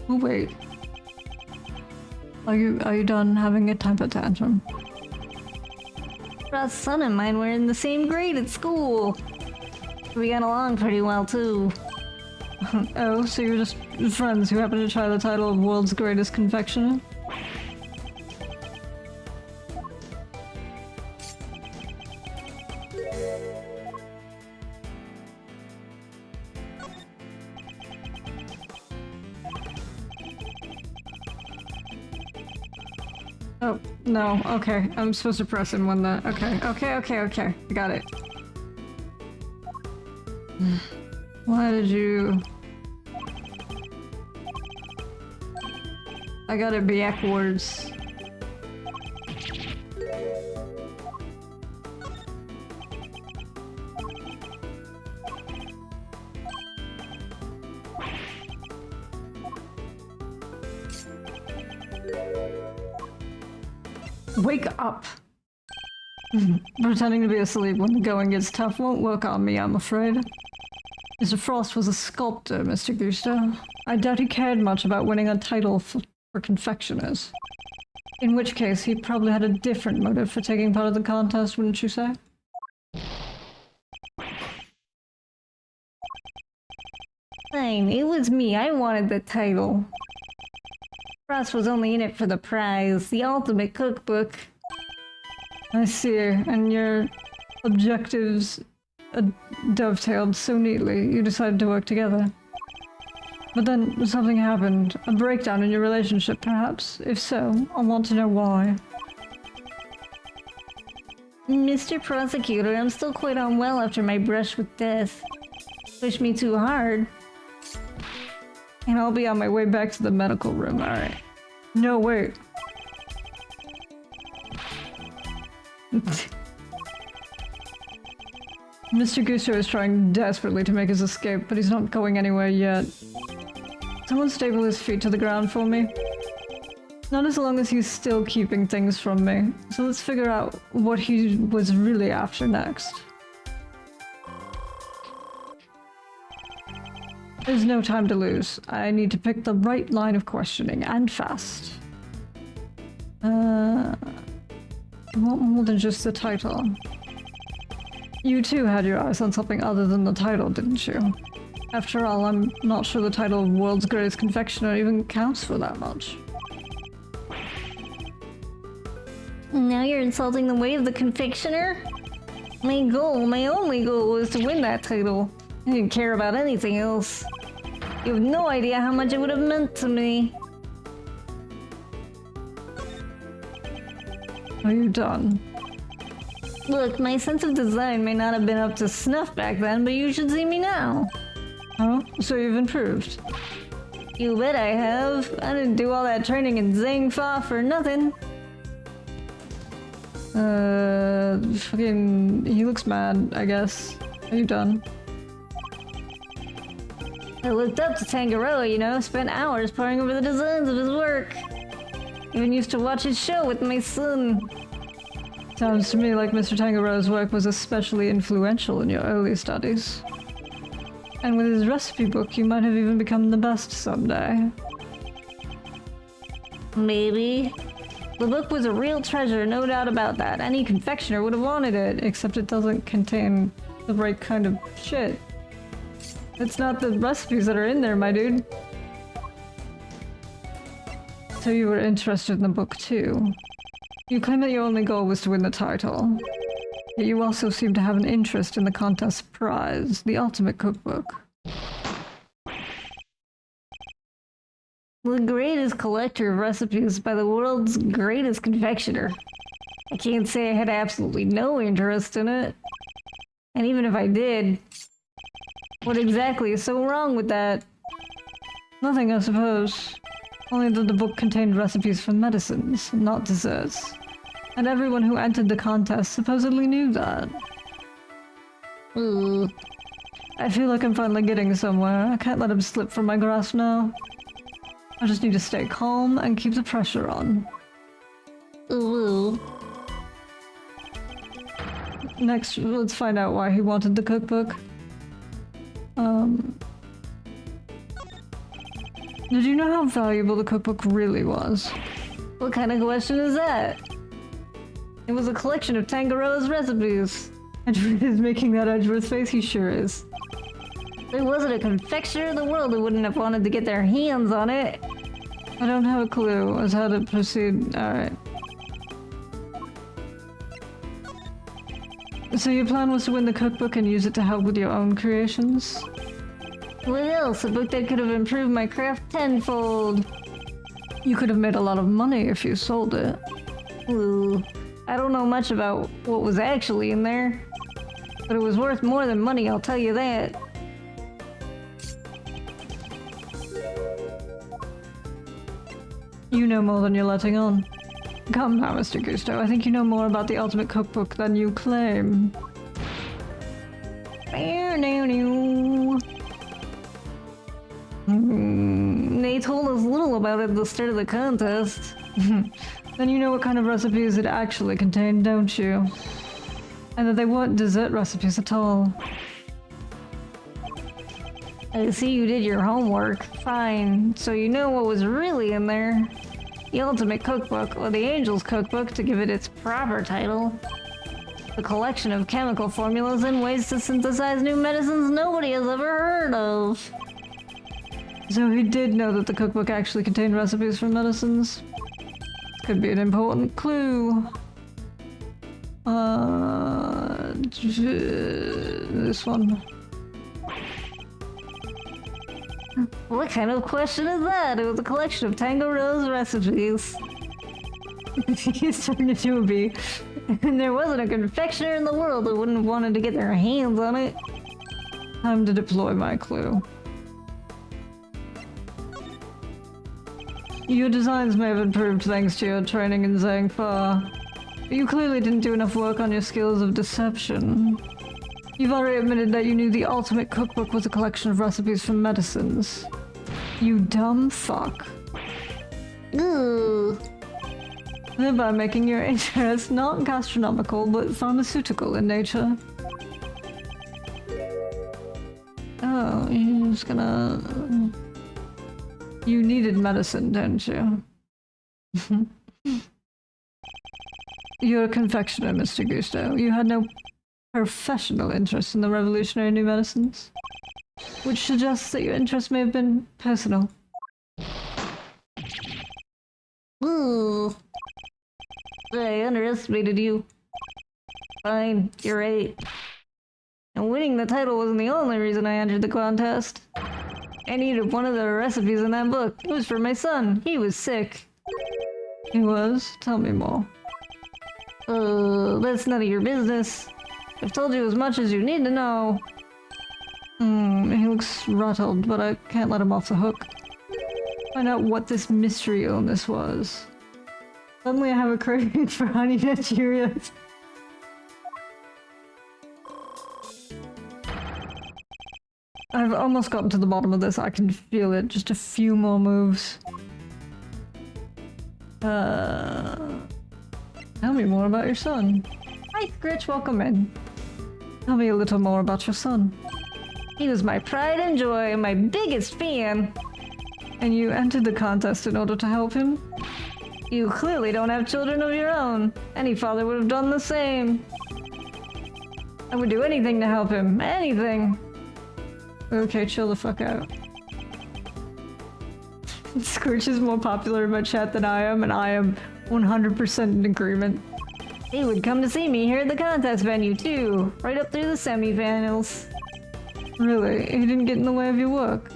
Oh, wait. Are you done having a temper tantrum? Ross's son and mine were in the same grade at school. We got along pretty well, too. Oh, so you're just friends who happen to try the title of world's greatest confectioner? Oh, no, okay. I'm supposed to press him when the... Okay. I got it. Why did you... I got it backwards. Wake up! Pretending to be asleep when the going gets tough won't work on me, I'm afraid. Mr. Frost was a sculptor, Mr. Gusto. I doubt he cared much about winning a title for confectioners. In which case, he probably had a different motive for taking part of the contest, wouldn't you say? Fine, it was me. I wanted the title. Frost was only in it for the prize, the ultimate cookbook. I see, and your objectives dovetailed so neatly, you decided to work together. But then something happened, a breakdown in your relationship perhaps? If so, I want to know why. Mr. Prosecutor, I'm still quite unwell after my brush with death. Pushed me too hard. And I'll be on my way back to the medical room, alright. No, wait. Mr. Gusto is trying desperately to make his escape, but he's not going anywhere yet. Someone stable his feet to the ground for me. Not as long as he's still keeping things from me. So let's figure out what he was really after next. There's no time to lose. I need to pick the right line of questioning, and fast. You want more than just the title. You too had your eyes on something other than the title, didn't you? After all, I'm not sure the title of World's Greatest Confectioner even counts for that much. Now you're insulting the weight of the confectioner? My only goal was to win that title. I didn't care about anything else. You have no idea how much it would have meant to me. Are you done? Look, my sense of design may not have been up to snuff back then, but you should see me now. Huh? So you've improved. You bet I have. I didn't do all that training in Zangfa for nothing. Fucking... He looks mad, I guess. Are you done? I looked up to Tangaroa, you know, spent hours poring over the designs of his work. Even used to watch his show with my son. Sounds to me like Mr. Tangaroa's work was especially influential in your early studies. And with his recipe book, you might have even become the best someday. Maybe. The book was a real treasure, no doubt about that. Any confectioner would have wanted it. Except it doesn't contain the right kind of shit. It's not the recipes that are in there, my dude. So you were interested in the book too. You claim that your only goal was to win the title. Yet you also seem to have an interest in the contest prize, the ultimate cookbook. The greatest collector of recipes by the world's greatest confectioner. I can't say I had absolutely no interest in it. And even if I did, what exactly is so wrong with that? Nothing, I suppose. Only that the book contained recipes for medicines, not desserts. And everyone who entered the contest supposedly knew that. Ooh. I feel like I'm finally getting somewhere. I can't let him slip from my grasp now. I just need to stay calm and keep the pressure on. Ooh. Next, let's find out why he wanted the cookbook. Did you know how valuable the cookbook really was? What kind of question is that? It was a collection of Tangaroa's recipes. Edgeworth is making that Edgeworth face, he sure is. There wasn't a confectioner in the world who wouldn't have wanted to get their hands on it. I don't have a clue as how to proceed. Alright. So your plan was to win the cookbook and use it to help with your own creations? What else? A book that could have improved my craft tenfold. You could have made a lot of money if you sold it. Ooh. I don't know much about what was actually in there. But it was worth more than money, I'll tell you that. You know more than you're letting on. Come now, Mr. Gusto. I think you know more about the ultimate cookbook than you claim. They told us little about it at the start of the contest. Then you know what kind of recipes it actually contained, don't you? And that they weren't dessert recipes at all. I see you did your homework. Fine. So you know what was really in there. The Ultimate Cookbook, or the Angel's Cookbook to give it its proper title. The collection of chemical formulas and ways to synthesize new medicines nobody has ever heard of. So he did know that the cookbook actually contained recipes for medicines? Could be an important clue. This one. What kind of question is that? It was a collection of Tangaroa's recipes. He's turned into a bee. And there wasn't a confectioner in the world that wouldn't have wanted to get their hands on it. Time to deploy my clue. Your designs may have improved thanks to your training in Zangfa, but you clearly didn't do enough work on your skills of deception. You've already admitted that you knew the Ultimate Cookbook was a collection of recipes for medicines. You dumb fuck. Ooh. Thereby making your interest not gastronomical, but pharmaceutical in nature. Oh, you're just gonna... You needed medicine, didn't you? You're a confectioner, Mr. Gusto. You had no professional interest in the revolutionary new medicines, which suggests that your interest may have been personal. Ooh. I underestimated you. Fine, you're right. And winning the title wasn't the only reason I entered the contest. I needed one of the recipes in that book. It was for my son. He was sick. He was? Tell me more. That's none of your business. I've told you as much as you need to know. He looks rattled, but I can't let him off the hook. Find out what this mystery illness was. Suddenly I have a craving for Honey Nut Cheerios. I've almost gotten to the bottom of this. I can feel it. Just a few more moves. Tell me more about your son. Hi, Scritch, welcome in. Tell me a little more about your son. He was my pride and joy, my biggest fan. And you entered the contest in order to help him? You clearly don't have children of your own. Any father would have done the same. I would do anything to help him. Anything. Okay, chill the fuck out. Scorch is more popular in my chat than I am, and I am 100% in agreement. He would come to see me here at the contest venue too, right up through the semifinals. Really? He didn't get in the way of your work?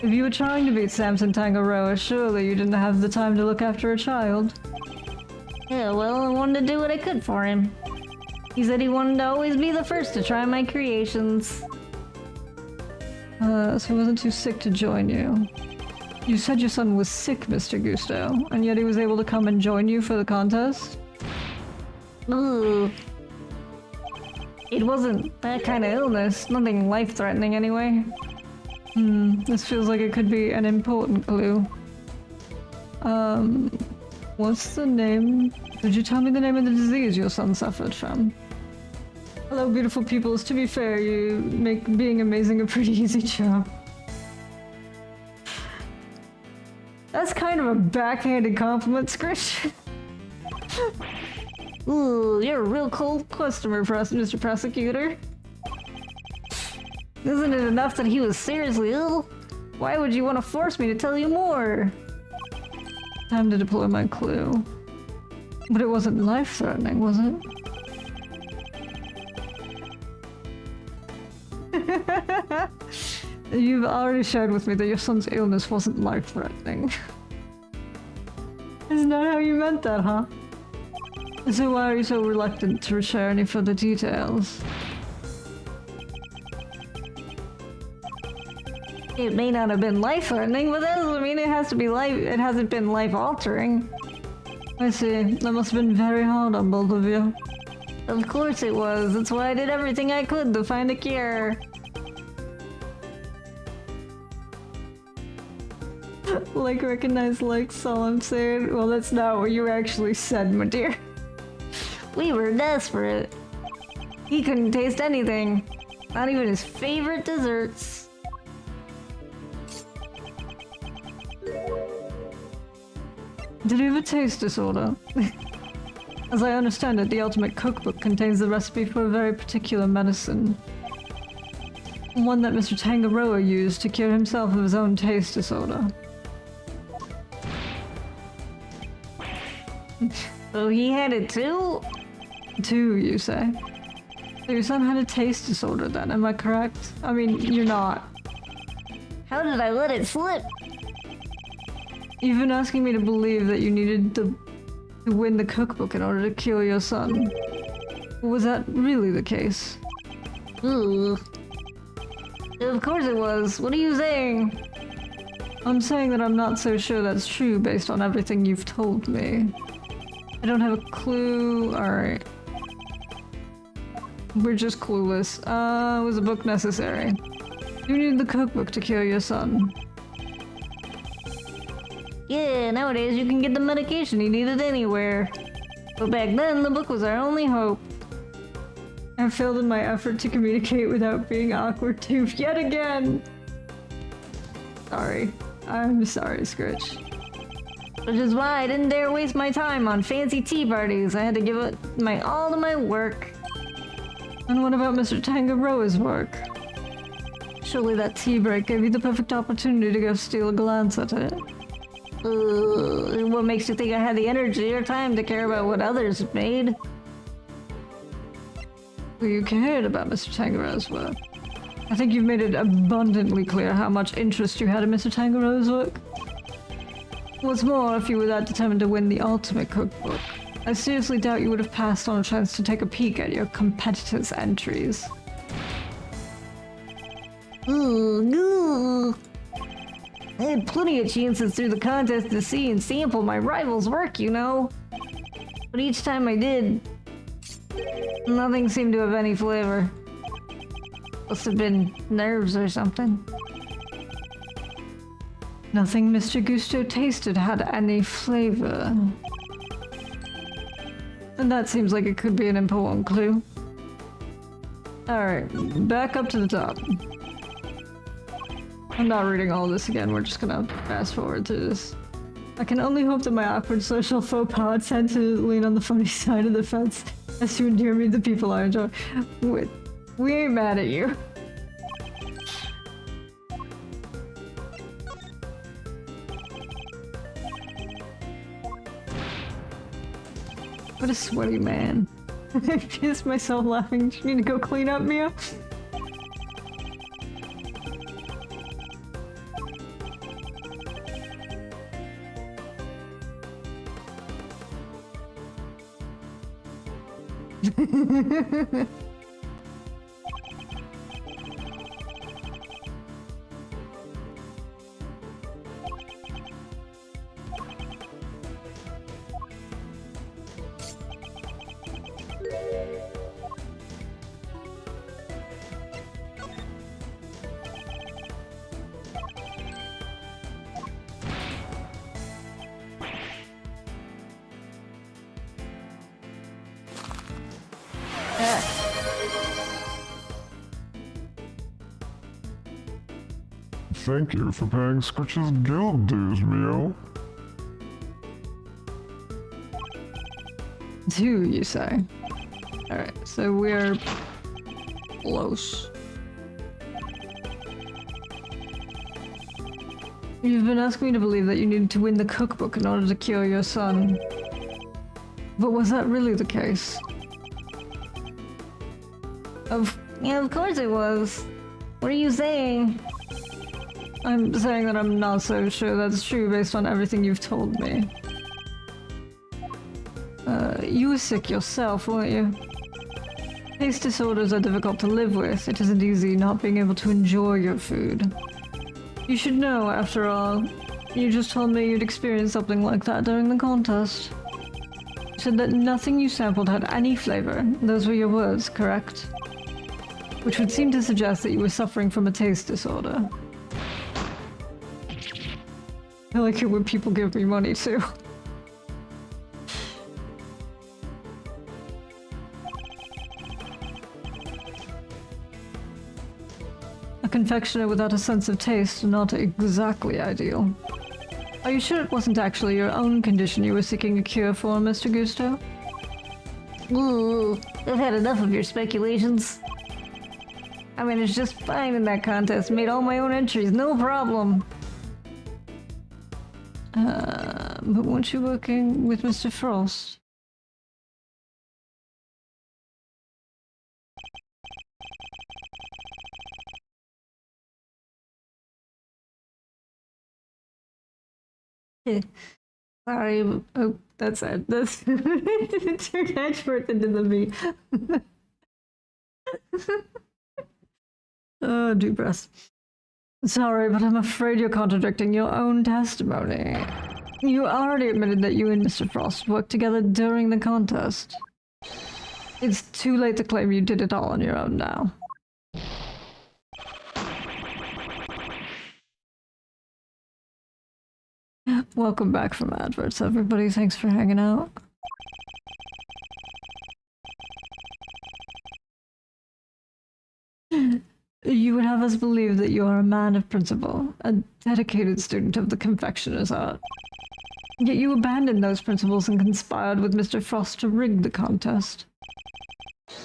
If you were trying to beat Samson Tangaroa, surely you didn't have the time to look after a child. Yeah, well, I wanted to do what I could for him. He said he wanted to always be the first to try my creations. So he wasn't too sick to join you. You said your son was sick, Mr. Gusto, and yet he was able to come and join you for the contest? Ooh. It wasn't that kind of illness. Nothing life-threatening anyway. This feels like it could be an important clue. What's the name? Could you tell me the name of the disease your son suffered from? Hello, beautiful peoples. To be fair, you make being amazing a pretty easy job. That's kind of a backhanded compliment, Scrish. Ooh, you're a real cold customer, Mr. Prosecutor. Isn't it enough that he was seriously ill? Why would you want to force me to tell you more? Time to deploy my clue. But it wasn't life-threatening, was it? You've already shared with me that your son's illness wasn't life-threatening. Isn't that how you meant that, huh? So why are you so reluctant to share any further details? It may not have been life-threatening, but that doesn't mean it hasn't been life-altering. I see. That must have been very hard on both of you. Of course it was. That's why I did everything I could to find a cure. Like, recognize, likes, all I'm saying. Well, that's not what you actually said, my dear. We were desperate. He couldn't taste anything. Not even his favorite desserts. Did he have a taste disorder? As I understand it, the Ultimate Cookbook contains the recipe for a very particular medicine. One that Mr. Tangaroa used to cure himself of his own taste disorder. So he had it too? Too, you say? So your son had a taste disorder then, am I correct? I mean, you're not. How did I let it slip? You've been asking me to believe that you needed to win the cookbook in order to cure your son. Was that really the case? Ugh. Of course it was. What are you saying? I'm saying that I'm not so sure that's true based on everything you've told me. I don't have a clue. Alright. We're just clueless. Was the book necessary? You need the cookbook to cure your son. Yeah, nowadays you can get the medication you needed anywhere. But back then, the book was our only hope. I failed in my effort to communicate without being awkward too, yet again! Sorry. I'm sorry, Scritch. Which is why I didn't dare waste my time on fancy tea parties. I had to give it my all to my work. And what about Mr. Tangaroa's work? Surely that tea break gave you the perfect opportunity to go steal a glance at it. What makes you think I had the energy or time to care about what others made? Well, you cared about Mr. Tangaroa's work. I think you've made it abundantly clear how much interest you had in Mr. Tangaroa's work. What's more, if you were that determined to win the Ultimate Cookbook, I seriously doubt you would have passed on a chance to take a peek at your competitors' entries. Ooh. I had plenty of chances through the contest to see and sample my rival's work, you know. But each time I did, nothing seemed to have any flavor. Must have been nerves or something. Nothing Mr. Gusto tasted had any flavor. And that seems like it could be an important clue. Alright, back up to the top. I'm not reading all this again, we're just gonna fast forward through this. I can only hope that my awkward social faux pas tend to lean on the funny side of the fence as to endear me to the people I enjoy. We ain't mad at you. What a sweaty man. I pissed myself laughing. Do you need to go clean up, Mia? Thank you for paying Scritch's guild dues, Mio. Two, you say? Alright, so we're close. You've been asking me to believe that you needed to win the cookbook in order to cure your son. But was that really the case? Yeah, of course it was. What are you saying? I'm saying that I'm not so sure that's true based on everything you've told me. You were sick yourself, weren't you? Taste disorders are difficult to live with. It isn't easy not being able to enjoy your food. You should know, after all. You just told me you'd experienced something like that during the contest. You said that nothing you sampled had any flavor. Those were your words, correct? Which would seem to suggest that you were suffering from a taste disorder. I like it when people give me money too. A confectioner without a sense of taste, not exactly ideal. Are you sure it wasn't actually your own condition you were seeking a cure for, Mr. Gusto? Ooh, I've had enough of your speculations. I managed just fine in that contest, made all my own entries, no problem. But weren't you working with Mr. Frost? Sorry, oh, that's it. That's it turned Edgeworth into the me. Oh, deep breath. Sorry, but I'm afraid you're contradicting your own testimony. You already admitted that you and Mr. Frost worked together during the contest. It's too late to claim you did it all on your own now. Welcome back from adverts, everybody. Thanks for hanging out. You would have us believe that you are a man of principle, a dedicated student of the confectioner's art. Yet you abandoned those principles and conspired with Mr. Frost to rig the contest.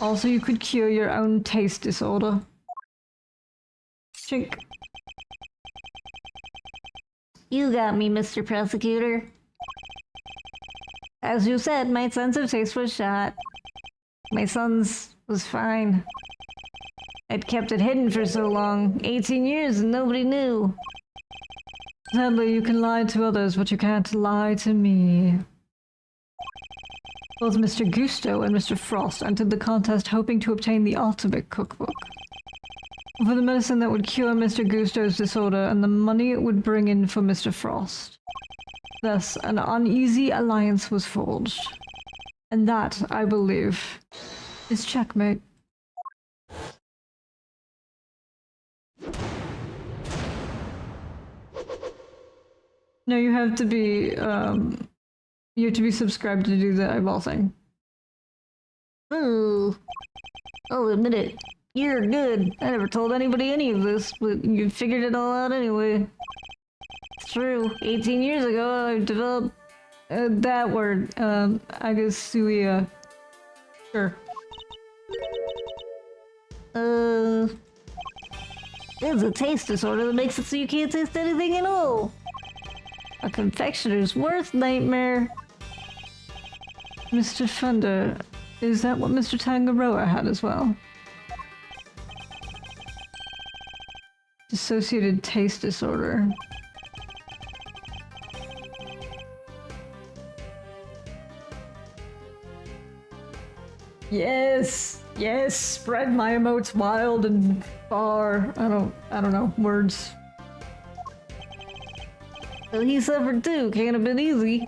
Also, you could cure your own taste disorder. Chink. You got me, Mr. Prosecutor. As you said, my sense of taste was shot. My son's was fine. I'd kept it hidden for so long, 18 years, and nobody knew. Sadly, you can lie to others, but you can't lie to me. Both Mr. Gusto and Mr. Frost entered the contest hoping to obtain the ultimate cookbook. For the medicine that would cure Mr. Gusto's disorder and the money it would bring in for Mr. Frost. Thus, an uneasy alliance was forged. And that, I believe, is checkmate. No, you have to be subscribed to do the eyeball thing. Ooh. I'll admit it. You're good. I never told anybody any of this, but you figured it all out anyway. It's true. 18 years ago, I developed that word, agasuia. Sure. It's a taste disorder that makes it so you can't taste anything at all. A confectioner's worst nightmare. Mr. Fender, is that what Mr. Tangaroa had as well? Dissociated taste disorder. Yes! Yes! Spread my emotes wild and far. I don't know. Words. Well, he suffered too. Can't have been easy.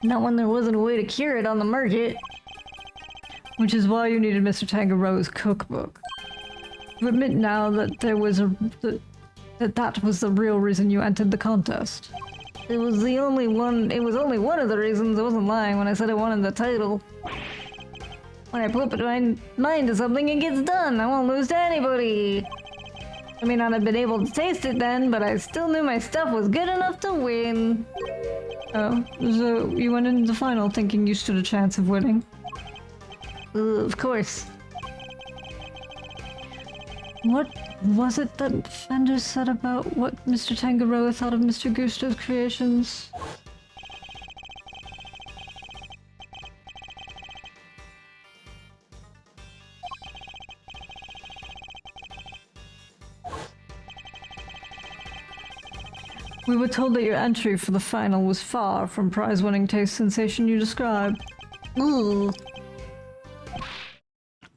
Not when there wasn't a way to cure it on the market. Which is why you needed Mr. Tangaroa's cookbook. You admit now that there was that was the real reason you entered the contest. It was only one of the reasons. I wasn't lying when I said I wanted the title. When I put my mind to something, it gets done. I won't lose to anybody. I may not have been able to taste it then, but I still knew my stuff was good enough to win. Oh, so you went into the final thinking you stood a chance of winning? Of course. What was it that Fender said about what Mr. Tangaroa thought of Mr. Gusto's creations? We were told that your entry for the final was far from prize-winning taste sensation you described. Ooh.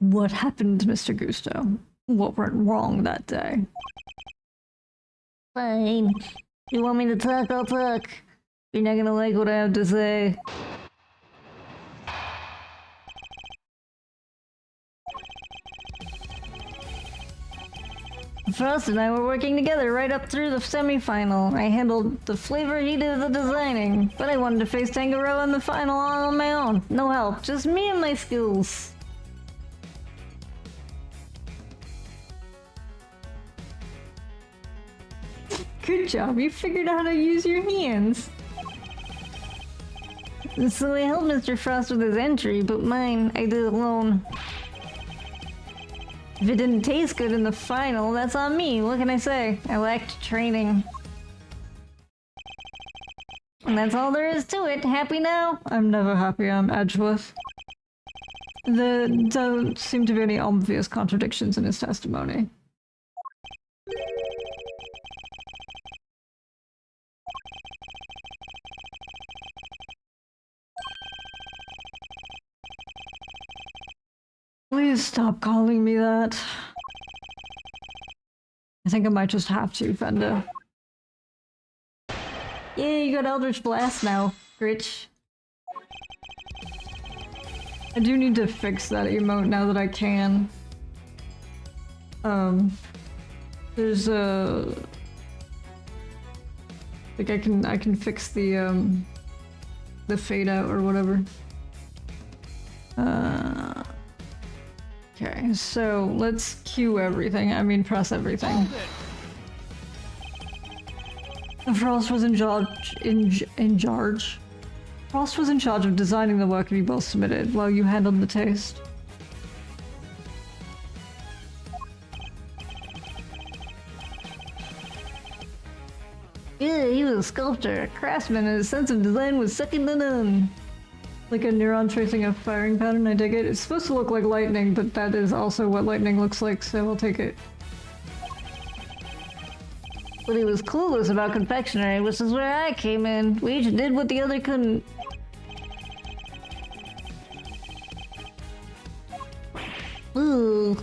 What happened, Mr. Gusto? What went wrong that day? Fine. You want me to talk, I'll talk. You're not gonna like what I have to say. Frost and I were working together right up through the semi-final. I handled the flavor, he did the designing. But I wanted to face Tangaroa in the final all on my own. No help, just me and my skills. Good job, you figured out how to use your hands. So I helped Mr. Frost with his entry, but mine, I did alone. If it didn't taste good in the final, that's on me. What can I say? I lacked training. And that's all there is to it. Happy now? I'm never happy, I'm Edgeworth. There don't seem to be any obvious contradictions in his testimony. Please stop calling me that. I think I might just have to, Fender. Yeah, you got Eldritch Blast now, Gritch. I do need to fix that emote now that I can. There's a... like I can fix the fade out or whatever. Okay, so let's cue everything. I mean, press everything. Hold it. Frost was in charge. Frost was in charge of designing the work you both submitted, while you handled the taste. Yeah, he was a sculptor, a craftsman, and his sense of design was second to none. Like a neuron tracing a firing pattern, I dig it. It's supposed to look like lightning, but that is also what lightning looks like, so I'll take it. But he was clueless about confectionery, which is where I came in. We each did what the other couldn't. Ooh.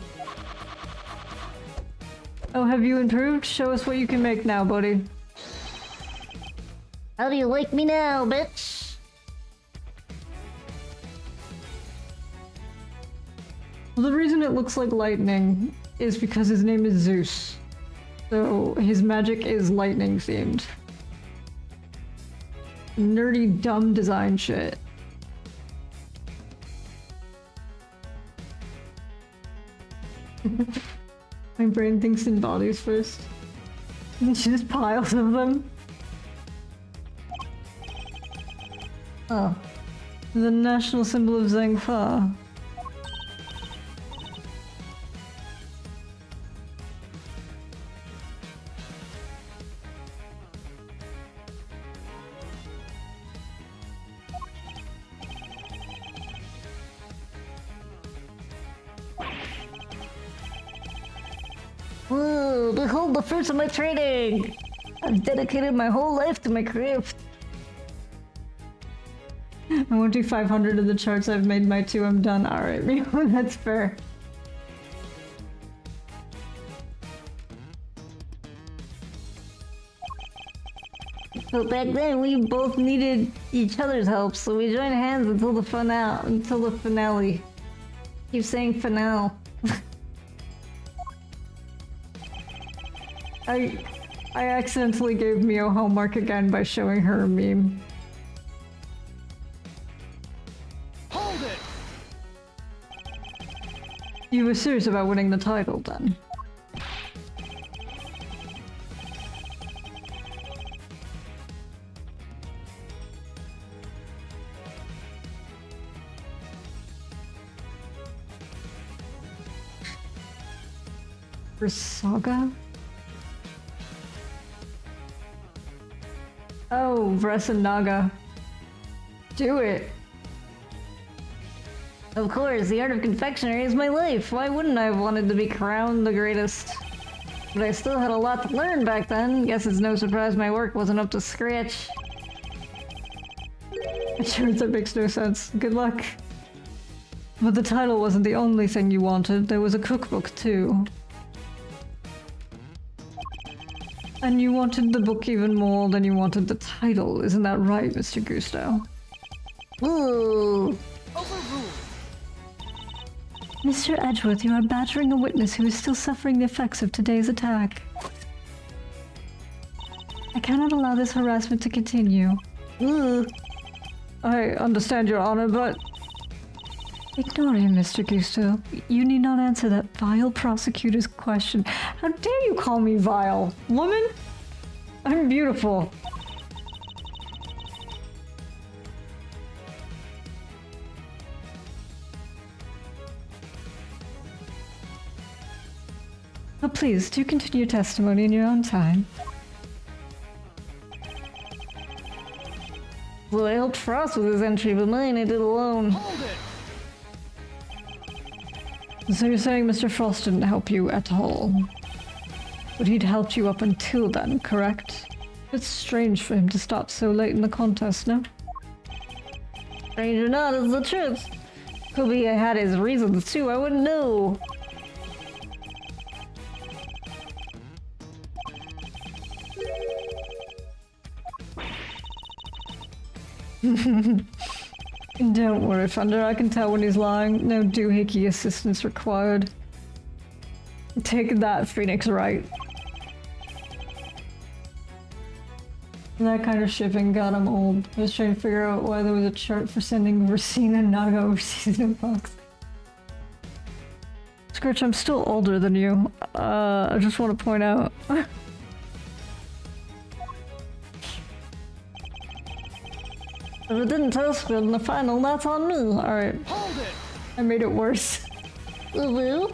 Oh, have you improved? Show us what you can make now, buddy. How do you like me now, bitch? Well, the reason it looks like lightning is because his name is Zeus. So his magic is lightning themed. Nerdy, dumb design shit. My brain thinks in bodies first. It's just piles of them. Oh. The national symbol of Zhangfa. Whoa, behold the fruits of my training! I've dedicated my whole life to my craft. I won't do 500 of the charts. I've made my 2. I'm done. Alright, that's fair. But back then, we both needed each other's help, so we joined hands until the finale. Keep saying finale. I accidentally gave Mio homework again by showing her a meme. Hold it! You were serious about winning the title then? For Saga? Oh, Naga. Do it. Of course, the art of confectionery is my life. Why wouldn't I have wanted to be crowned the greatest? But I still had a lot to learn back then. Guess it's no surprise my work wasn't up to scratch. Sure, that makes no sense. Good luck. But the title wasn't the only thing you wanted. There was a cookbook too. And you wanted the book even more than you wanted the title. Isn't that right, Mr. Gusto? Ooh. Overruled. Mr. Edgeworth, you are battering a witness who is still suffering the effects of today's attack. I cannot allow this harassment to continue. Ooh. I understand, Your Honor, but... Ignore him, Mr. Gusto. You need not answer that vile prosecutor's question. How dare you call me vile? Woman? I'm beautiful. But please, do continue your testimony in your own time. Well, I helped Frost with his entry, but mine I did alone. Hold it! So you're saying Mr. Frost didn't help you at all? But he'd helped you up until then, correct? It's strange for him to stop so late in the contest, no? Strange or not, it's the truth. Could be I had his reasons too, I wouldn't know. Don't worry, Thunder. I can tell when he's lying. No doohickey assistance required. Take that, Phoenix Wright. That kind of shipping got him old. I was trying to figure out why there was a chart for sending Racine and Naga overseas in a box. Scorch, I'm still older than you. I just want to point out. If it didn't taste good in the final, that's on me. Alright, Hold it! I made it worse. Ooh.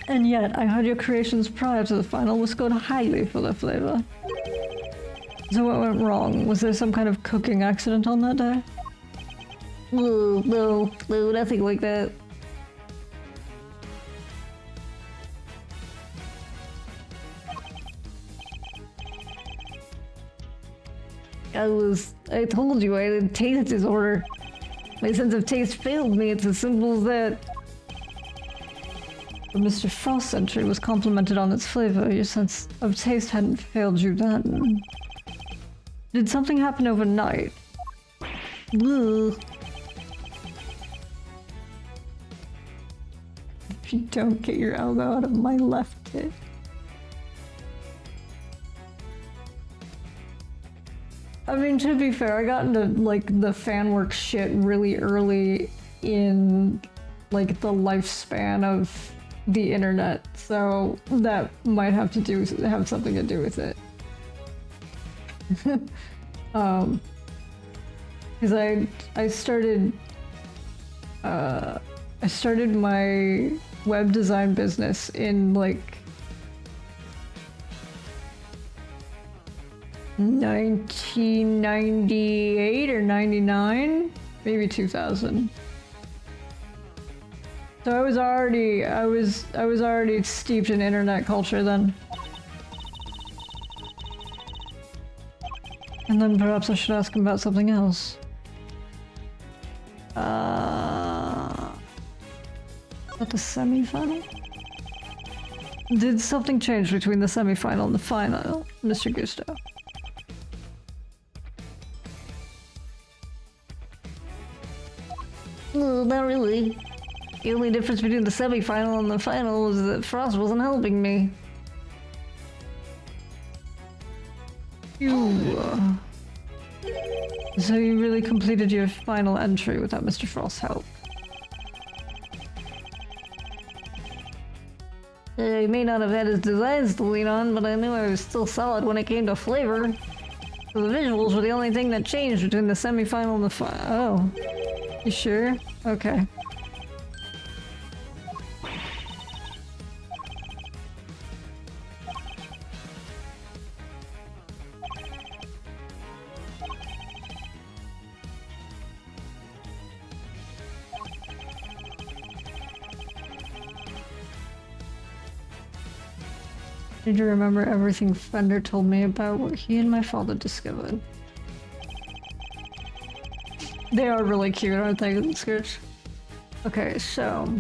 And yet, I heard your creations prior to the final were scored highly for their flavor. So what went wrong? Was there some kind of cooking accident on that day? Ooh, no, nothing like that. I told you I had a taste disorder. My sense of taste failed me, it's as simple as that. But Mr. Frost's entry was complimented on its flavor. Your sense of taste hadn't failed you then. Did something happen overnight? Ugh. If you don't get your elbow out of my left tit. I mean, to be fair, I got into, like, the fan work shit really early in, like, the lifespan of the internet, so that might have something to do with it. Because I started my web design business in, like, 1998 or 99, maybe 2000. So I was already steeped in internet culture then. And then perhaps I should ask him about something else. About the semi-final? Did something change between the semi-final and the final, Mr. Gusto? Not really. The only difference between the semi-final and the final was that Frost wasn't helping me. So you really completed your final entry without Mr. Frost's help? I may not have had his designs to lean on, but I knew I was still solid when it came to flavor. So the visuals were the only thing that changed between the semi-final and the final. Oh. You sure? Okay. Did you remember everything Fender told me about what he and my father discovered? They are really cute, aren't they, Scourge? Okay, so...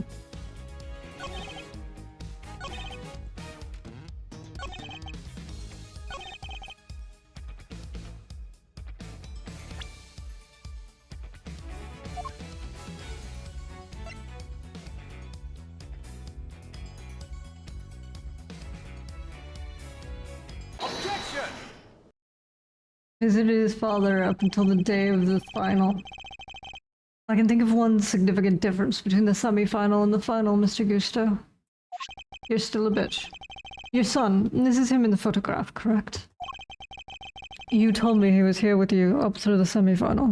Objection! Visited his father up until the day of the final. I can think of one significant difference between the semi-final and the final, Mr. Gusto. You're still a bitch. Your son, this is him in the photograph, correct? You told me he was here with you up through the semi-final.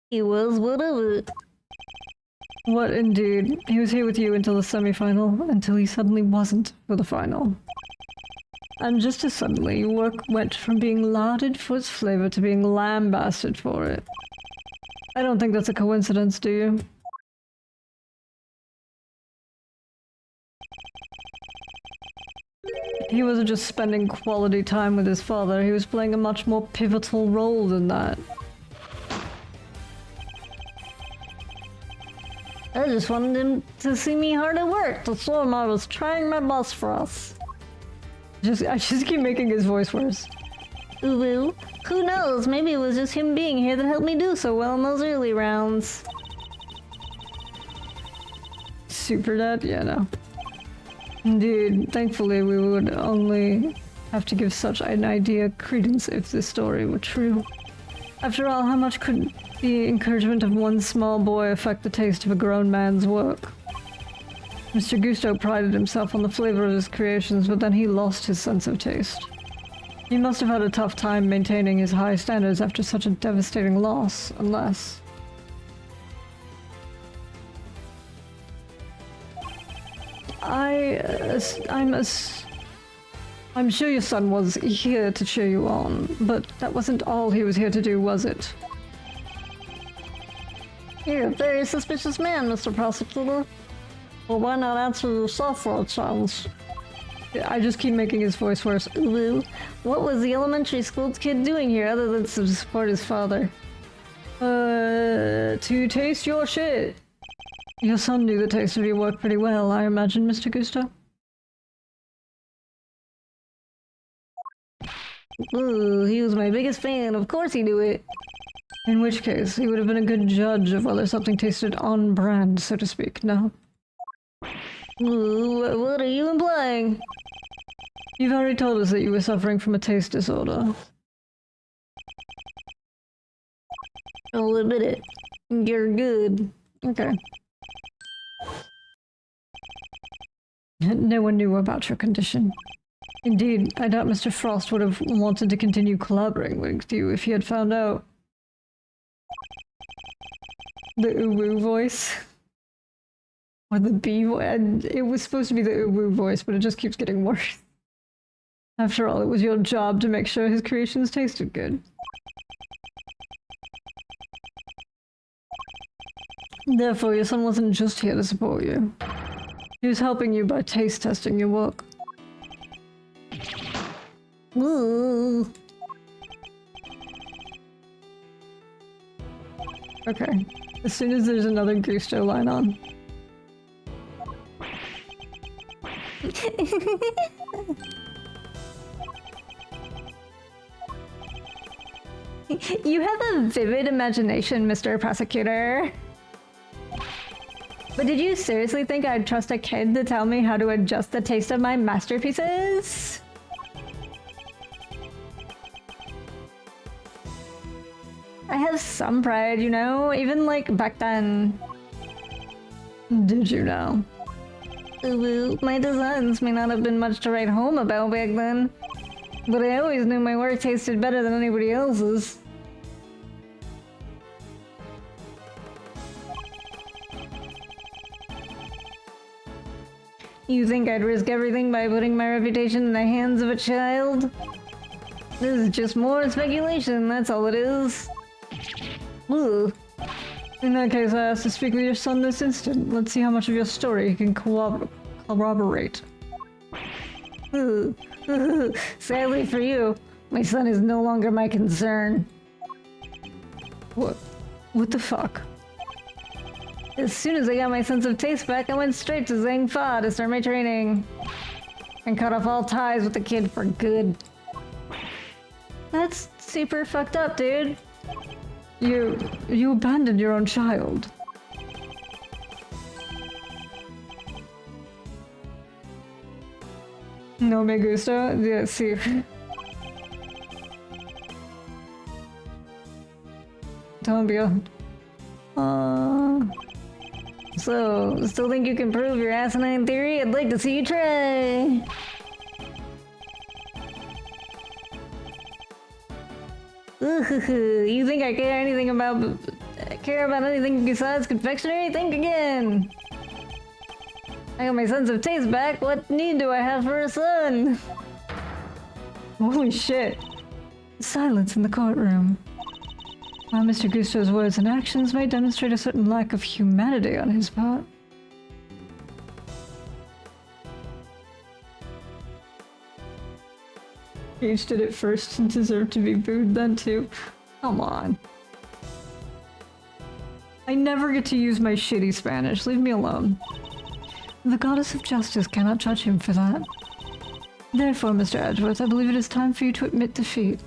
He was whatever. What indeed? He was here with you until the semi-final, until he suddenly wasn't for the final. And just as suddenly, your work went from being lauded for its flavor to being lambasted for it. I don't think that's a coincidence, do you? He wasn't just spending quality time with his father, he was playing a much more pivotal role than that. I just wanted him to see me hard at work to show him I was trying my best for us. I just keep making his voice worse. Ooh, who knows? Maybe it was just him being here that helped me do so well in those early rounds. Super dead? Yeah, no. Indeed, thankfully we would only have to give such an idea credence if this story were true. After all, how much could the encouragement of one small boy affect the taste of a grown man's work? Mr. Gusto prided himself on the flavor of his creations, but then he lost his sense of taste. He must have had a tough time maintaining his high standards after such a devastating loss, unless... I'm sure your son was here to cheer you on, but that wasn't all he was here to do, was it? You're a very suspicious man, Mr. Prosecutor. Well, why not answer yourself for a chance? I just keep making his voice worse. Ooh, what was the elementary school kid doing here other than to support his father? To taste your shit. Your son knew the taste of your work pretty well, I imagine, Mr. Gusto. Ooh, he was my biggest fan. Of course he knew it. In which case, he would have been a good judge of whether something tasted on brand, so to speak, no? Ooh, what are you implying? You've already told us that you were suffering from a taste disorder. I'll admit it. You're good. Okay. No one knew about your condition. Indeed, I doubt Mr. Frost would have wanted to continue collaborating with you if he had found out. The uwu voice. Or the bee voice. It was supposed to be the uwu voice, but it just keeps getting worse. After all, it was your job to make sure his creations tasted good. Therefore, your son wasn't just here to support you. He was helping you by taste testing your work. Ooh. Okay. As soon as there's another Gusto line on. You have a vivid imagination, Mr. Prosecutor. But did you seriously think I'd trust a kid to tell me how to adjust the taste of my masterpieces? I have some pride, you know, even like back then. Did you know? Ooh, my designs may not have been much to write home about back then, but I always knew my work tasted better than anybody else's. You think I'd risk everything by putting my reputation in the hands of a child? This is just more speculation, that's all it is. Ooh. In that case, I asked to speak with your son this instant. Let's see how much of your story he can corroborate. Ooh. Sadly for you, my son is no longer my concern. What? What the fuck? As soon as I got my sense of taste back, I went straight to Zhang Fa to start my training. And cut off all ties with the kid for good. That's super fucked up, dude. You abandoned your own child. No me gusta. Yeah, sí. Colombia. So, still think you can prove your asinine theory? I'd like to see you try. Ooh, you think I care about anything besides confectionery? Think again. I got my sense of taste back. What need do I have for a son? Holy shit. Silence in the courtroom. While Mr. Gusto's words and actions may demonstrate a certain lack of humanity on his part. Each did it first and deserved to be booed then too. Come on. I never get to use my shitty Spanish. Leave me alone. The goddess of justice cannot judge him for that. Therefore, Mr. Edgeworth, I believe it is time for you to admit defeat.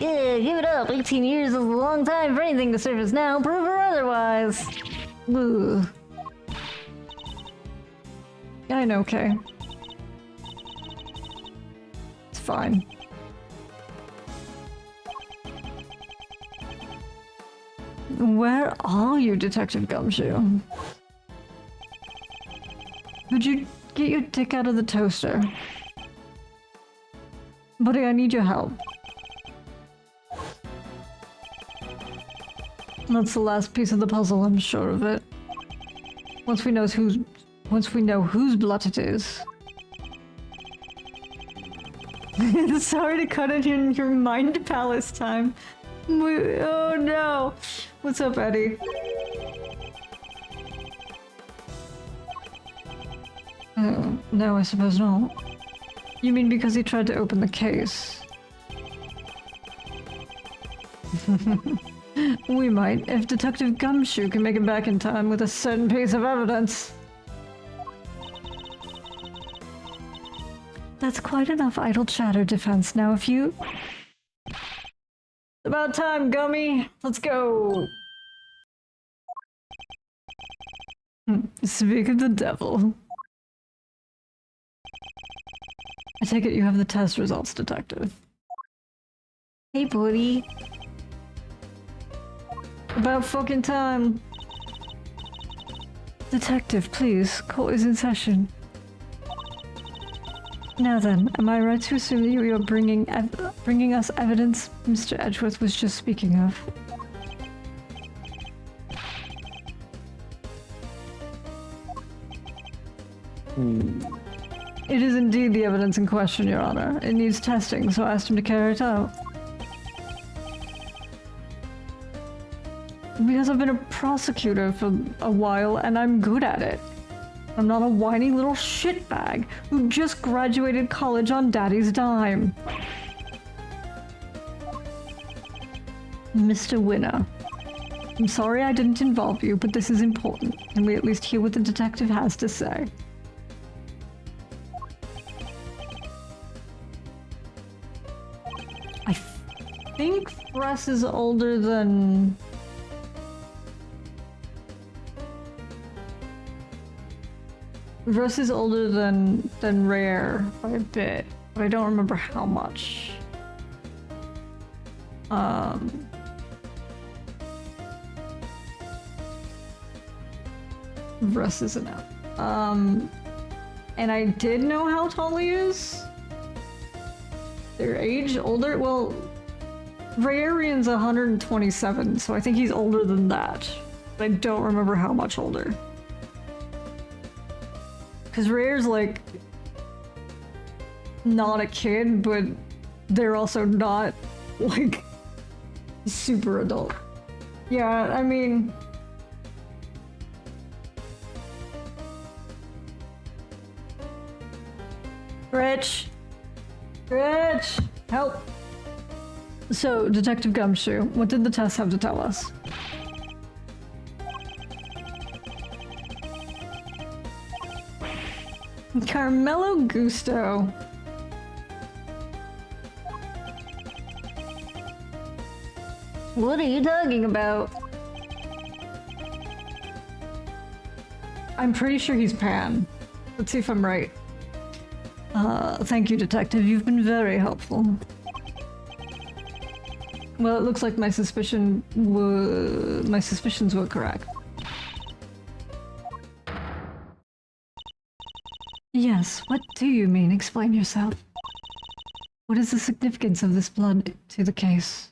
Yeah, give it up. 18 years is a long time for anything to surface now. Prove or otherwise. Ugh. I know, Kay. It's fine. Where are you, Detective Gumshoe? Could you get your dick out of the toaster? Buddy, I need your help. That's the last piece of the puzzle, I'm sure of it. Once we know whose blood it is. Sorry to cut in your mind palace time. Oh no! What's up, Eddie? No, I suppose not. You mean because he tried to open the case? We might, if Detective Gumshoe can make it back in time with a certain piece of evidence. That's quite enough idle chatter, Defense. Now if you... It's about time, Gummy. Let's go. Speak of the devil. I take it you have the test results, Detective. Hey, buddy. About fucking time. Detective, please, court is in session. Now then, am I right to assume that you are bringing us evidence Mr. Edgeworth was just speaking of? It is indeed the evidence in question, Your Honor. It needs testing, so I asked him to carry it out. Because I've been a prosecutor for a while, and I'm good at it. I'm not a whiny little shitbag who just graduated college on daddy's dime. Mr. Winner, I'm sorry I didn't involve you, but this is important. Can we at least hear what the detective has to say? I think Russ is older than... Russ is older than Rare by a bit, but I don't remember how much. Russ isn't out. And I did know how tall he is. Their age? Older? Well, Rayarian's 127, so I think he's older than that. But I don't remember how much older. Because Rare's like not a kid, but they're also not like super adult. Yeah, I mean... Rich! Rich! Help! So, Detective Gumshoe, what did the test have to tell us? Carmelo Gusto. What are you talking about? I'm pretty sure he's Pan. Let's see if I'm right. Thank you, Detective. You've been very helpful. Well, it looks like my suspicions were correct. Yes, what do you mean? Explain yourself. What is the significance of this blood to the case?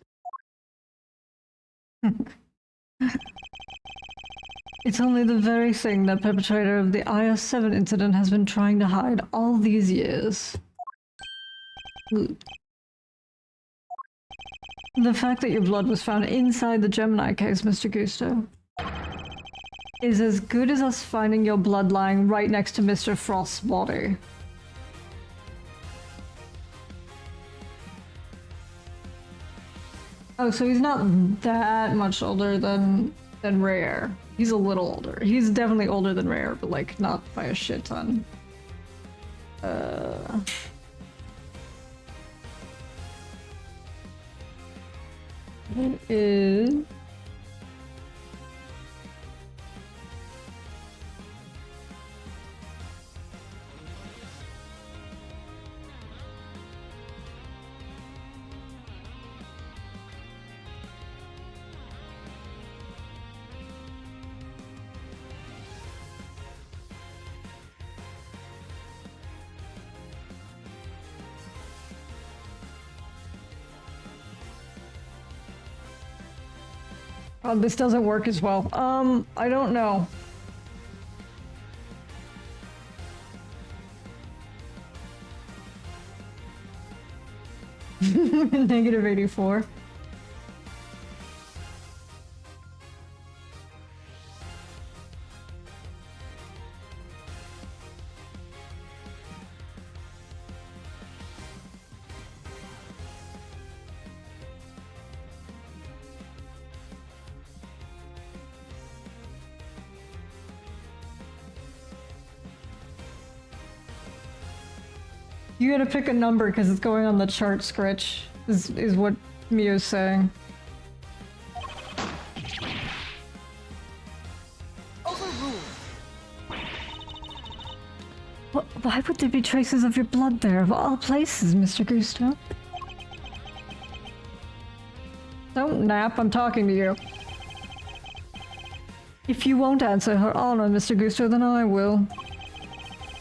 It's only the very thing that perpetrator of the IS-7 incident has been trying to hide all these years. The fact that your blood was found inside the Gemini case, Mr. Gusto, is as good as us finding your blood lying right next to Mr. Frost's body. Oh, so he's not that much older than Rare. He's a little older. He's definitely older than Rare, but like not by a shit ton. It is... Oh, this doesn't work as well. I don't know. Negative 84. You gotta pick a number because it's going on the chart, Scritch, is what Mio's saying. Overruled. Why would there be traces of your blood there, of all places, Mr. Gusto? Don't nap, I'm talking to you. If you won't answer her honor, Mr. Gusto, then I will.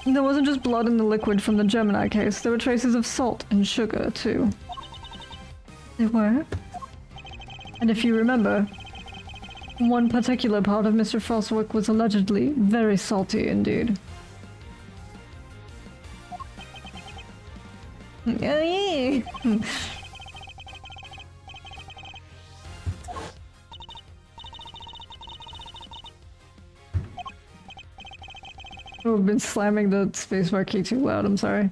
There wasn't just blood in the liquid from the Gemini case, there were traces of salt and sugar, too. There were? And if you remember, one particular part of Mr. Frost's work was allegedly very salty indeed. Oh, yeah. Oh, I've been slamming the spacebar key too loud, I'm sorry.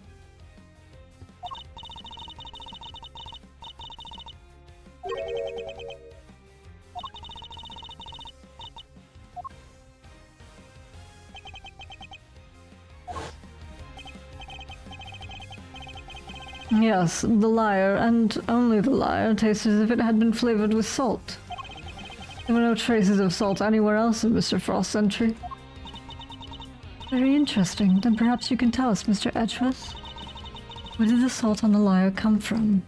Yes, the lyre, and only the lyre, tasted as if it had been flavored with salt. There were no traces of salt anywhere else in Mr. Frost's entry. Very interesting. Then perhaps you can tell us, Mr. Edgeworth. Where did the salt on the lyre come from?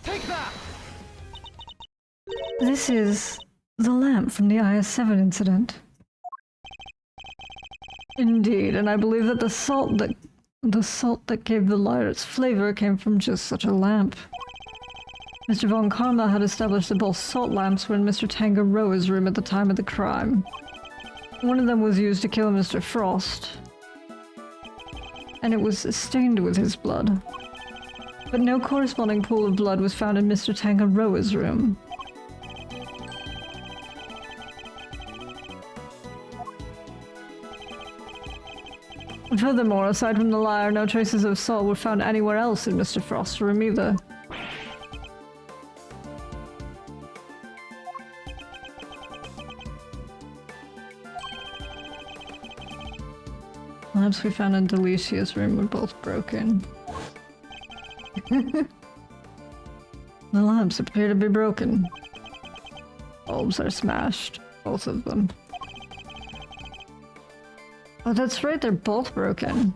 Take that! This is the lamp from the IS-7 incident. Indeed, and I believe that the salt that gave the lyre its flavor came from just such a lamp. Mr. Von Karma had established that both salt lamps were in Mr. Tangaroa's room at the time of the crime. One of them was used to kill Mr. Frost, and it was stained with his blood. But no corresponding pool of blood was found in Mr. Tangaroa's room. Furthermore, aside from the lyre, no traces of salt were found anywhere else in Mr. Frost's room either. Lamps we found in Delicia's room were both broken. The lamps appear to be broken. Bulbs are smashed, both of them. Oh, that's right, they're both broken.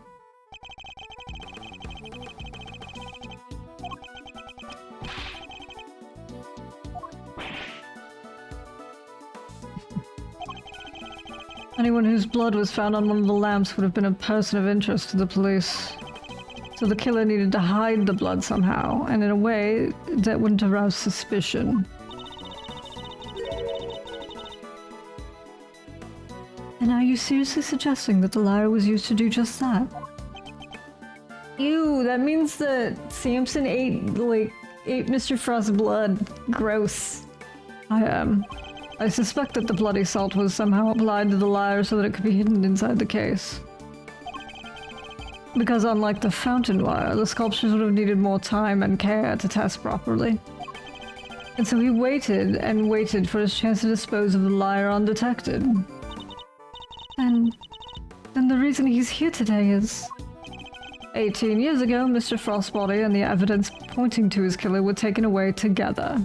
Anyone whose blood was found on one of the lamps would have been a person of interest to the police. So the killer needed to hide the blood somehow, and in a way that wouldn't arouse suspicion. And are you seriously suggesting that the lyre was used to do just that? Ew, that means that Samson ate Mr. Frost's blood. Gross. I suspect that the bloody salt was somehow applied to the lyre so that it could be hidden inside the case. Because unlike the fountain wire, the sculptures would have needed more time and care to test properly. And so he waited and waited for his chance to dispose of the lyre undetected. Then the reason he's here today is... 18 years ago, Mr. Frost's body and the evidence pointing to his killer were taken away together.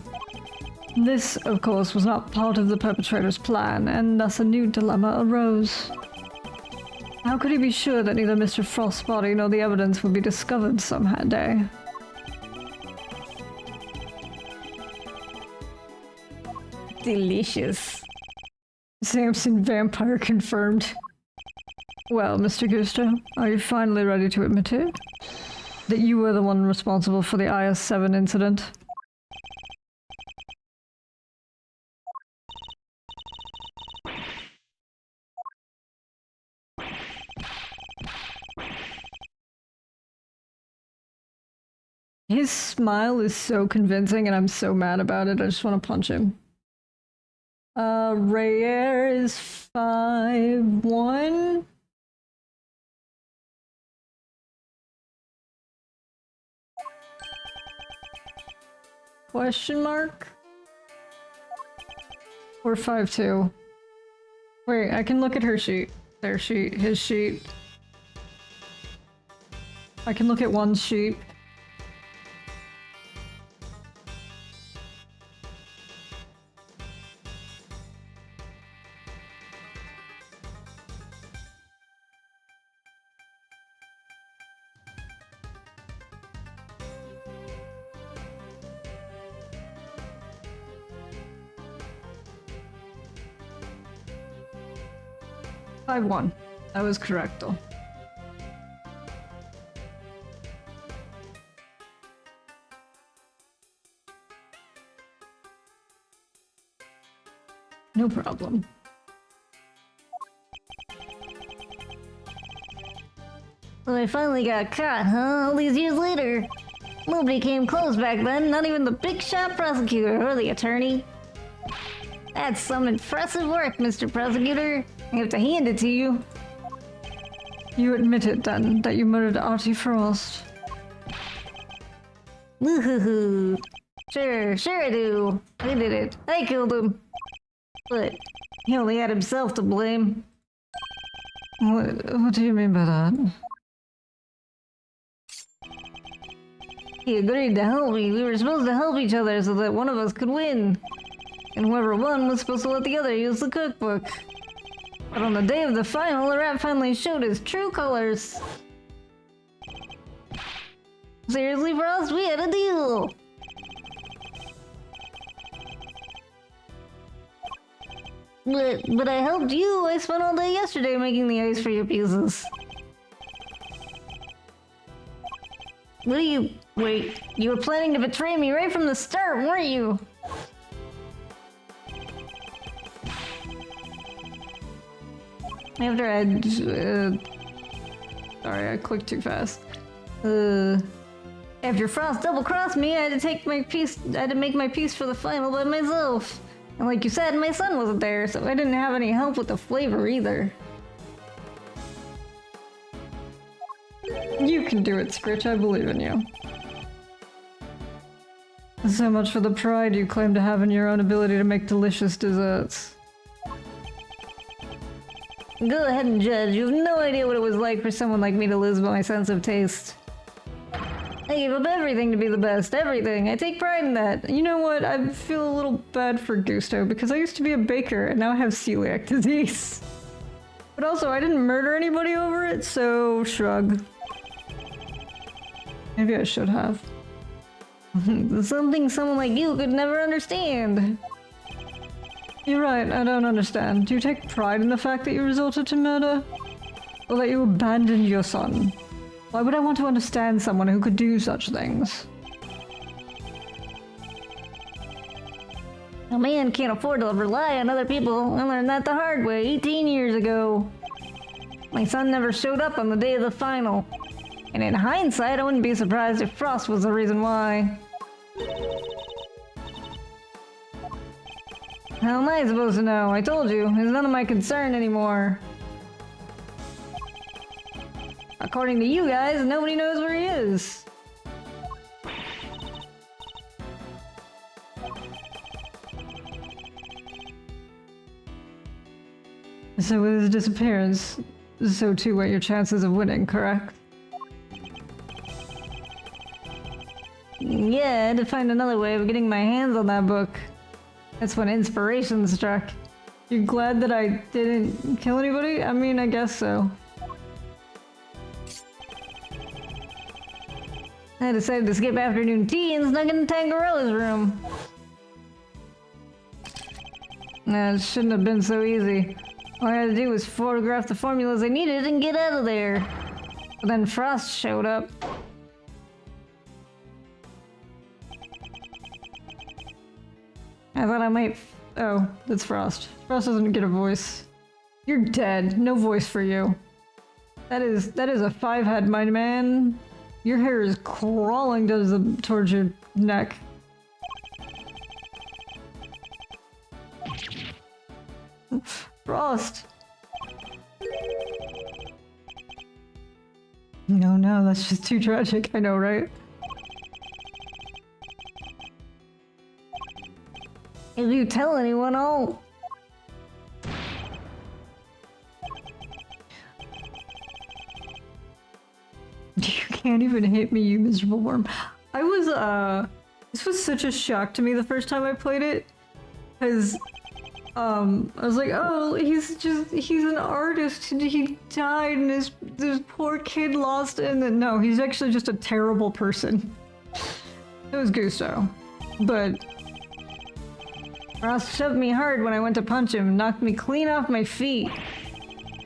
This, of course, was not part of the perpetrator's plan, and thus a new dilemma arose. How could he be sure that neither Mr. Frost's body nor the evidence would be discovered some day? Delicious. Samson vampire confirmed. Well, Mr. Gusto, are you finally ready to admit it? That you were the one responsible for the IS-7 incident? His smile is so convincing and I'm so mad about it. I just want to punch him. Rayer is 5-1. Question mark? Or 5-2. Wait, I can look at her sheet. Their sheet, his sheet. I can look at one sheet. I won. I was correct though. No problem. Well, I finally got caught, huh? All these years later. Nobody came close back then, not even the big shot prosecutor or the attorney. That's some impressive work, Mr. Prosecutor. I have to hand it to you. You admit it then, that you murdered Artie Frost. Woohoo! Sure I do. I did it. I killed him. But he only had himself to blame. What do you mean by that? He agreed to help me. We were supposed to help each other so that one of us could win. And whoever won was supposed to let the other use the cookbook. But on the day of the final, the rat finally showed his true colors. Seriously, Frost, we had a deal. But I helped you. I spent all day yesterday making the ice for your pieces. What do you... Wait, you were planning to betray me right from the start, weren't you? After I... sorry, I clicked too fast. After Frost double-crossed me, I had to take my piece... I had to make my piece for the final by myself. And like you said, my son wasn't there, so I didn't have any help with the flavor either. You can do it, Scritch. I believe in you. So much for the pride you claim to have in your own ability to make delicious desserts. Go ahead and judge. You have no idea what it was like for someone like me to lose my sense of taste. I gave up everything to be the best. Everything. I take pride in that. You know what? I feel a little bad for Gusto because I used to be a baker and now I have celiac disease. But also, I didn't murder anybody over it, so shrug. Maybe I should have. Something someone like you could never understand. You're right, I don't understand. Do you take pride in the fact that you resorted to murder? Or that you abandoned your son? Why would I want to understand someone who could do such things? A man can't afford to rely on other people. I learned that the hard way 18 years ago. My son never showed up on the day of the final. And in hindsight, I wouldn't be surprised if Frost was the reason why. How am I supposed to know? I told you, it's none of my concern anymore. According to you guys, nobody knows where he is. So with his disappearance, so too were your chances of winning, correct? Yeah, I had to find another way of getting my hands on that book. That's when inspiration struck. You glad that I didn't kill anybody? I mean, I guess so. I decided to skip afternoon tea and snuck into Tangaroa's room. Nah, it shouldn't have been so easy. All I had to do was photograph the formulas I needed and get out of there. But then Frost showed up. I thought I might... Oh, that's Frost. Frost doesn't get a voice. You're dead. No voice for you. That is a 5-head, my man. Your hair is crawling towards your neck. Frost! No, that's just too tragic. I know, right? If you tell anyone, I'll... You can't even hit me, you miserable worm. I was, this was such a shock to me the first time I played it. Because, I was like, oh, he's an artist, and he died, and this poor kid lost it, and then, no, he's actually just a terrible person. It was Gusto. But... Ross shoved me hard when I went to punch him, knocked me clean off my feet.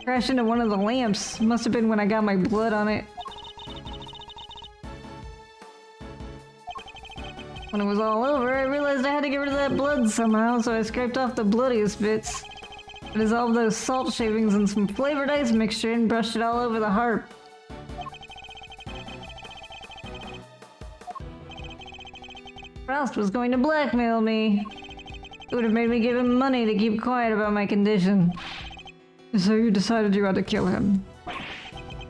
Crashed into one of the lamps. Must have been when I got my blood on it. When it was all over, I realized I had to get rid of that blood somehow, so I scraped off the bloodiest bits. I dissolved those salt shavings in some flavored ice mixture and brushed it all over the harp. Frost was going to blackmail me. It would have made me give him money to keep quiet about my condition. So you decided you had to kill him?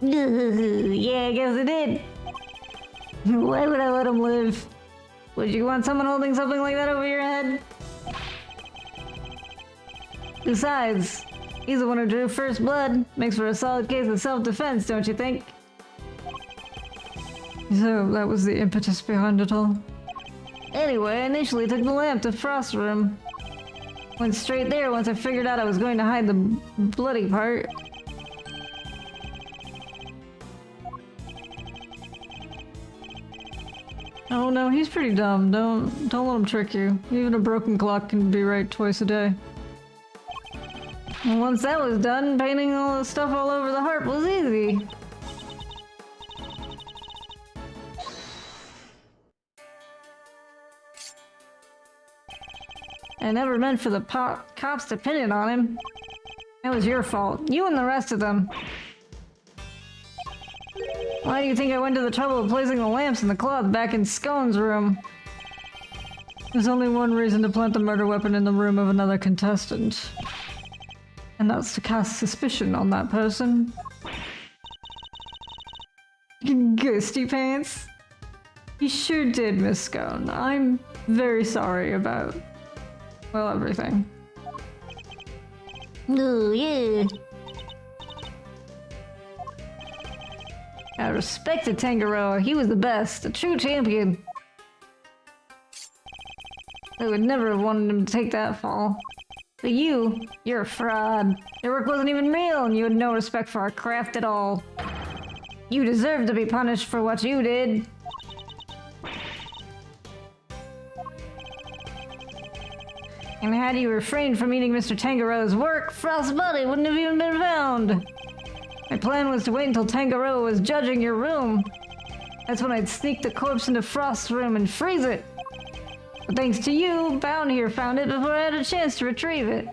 Yeah, I guess I did. Why would I let him live? Would you want someone holding something like that over your head? Besides, he's the one who drew first blood. Makes for a solid case of self-defense, don't you think? So that was the impetus behind it all? Anyway, I initially took the lamp to Frost's room. Went straight there once I figured out I was going to hide the bloody part. Oh no, he's pretty dumb. Don't let him trick you. Even a broken clock can be right twice a day. And once that was done, painting all the stuff all over the harp was easy. I never meant for the cops to pin it on him. That was your fault. You and the rest of them. Why do you think I went to the trouble of placing the lamps and the cloth back in Scone's room? There's only one reason to plant the murder weapon in the room of another contestant. And that's to cast suspicion on that person. Ghosty pants. You sure did, Miss Scone. I'm very sorry about, well, everything. Oh, yeah. I respected Tangaroa. He was the best, a true champion. I would never have wanted him to take that fall. But you're a fraud. Your work wasn't even real, and you had no respect for our craft at all. You deserve to be punished for what you did. And had you refrained from eating Mr. Tangaroa's work, Frost's body wouldn't have even been found. My plan was to wait until Tangaroa was judging your room. That's when I'd sneak the corpse into Frost's room and freeze it. But thanks to you, Bound here found it before I had a chance to retrieve it.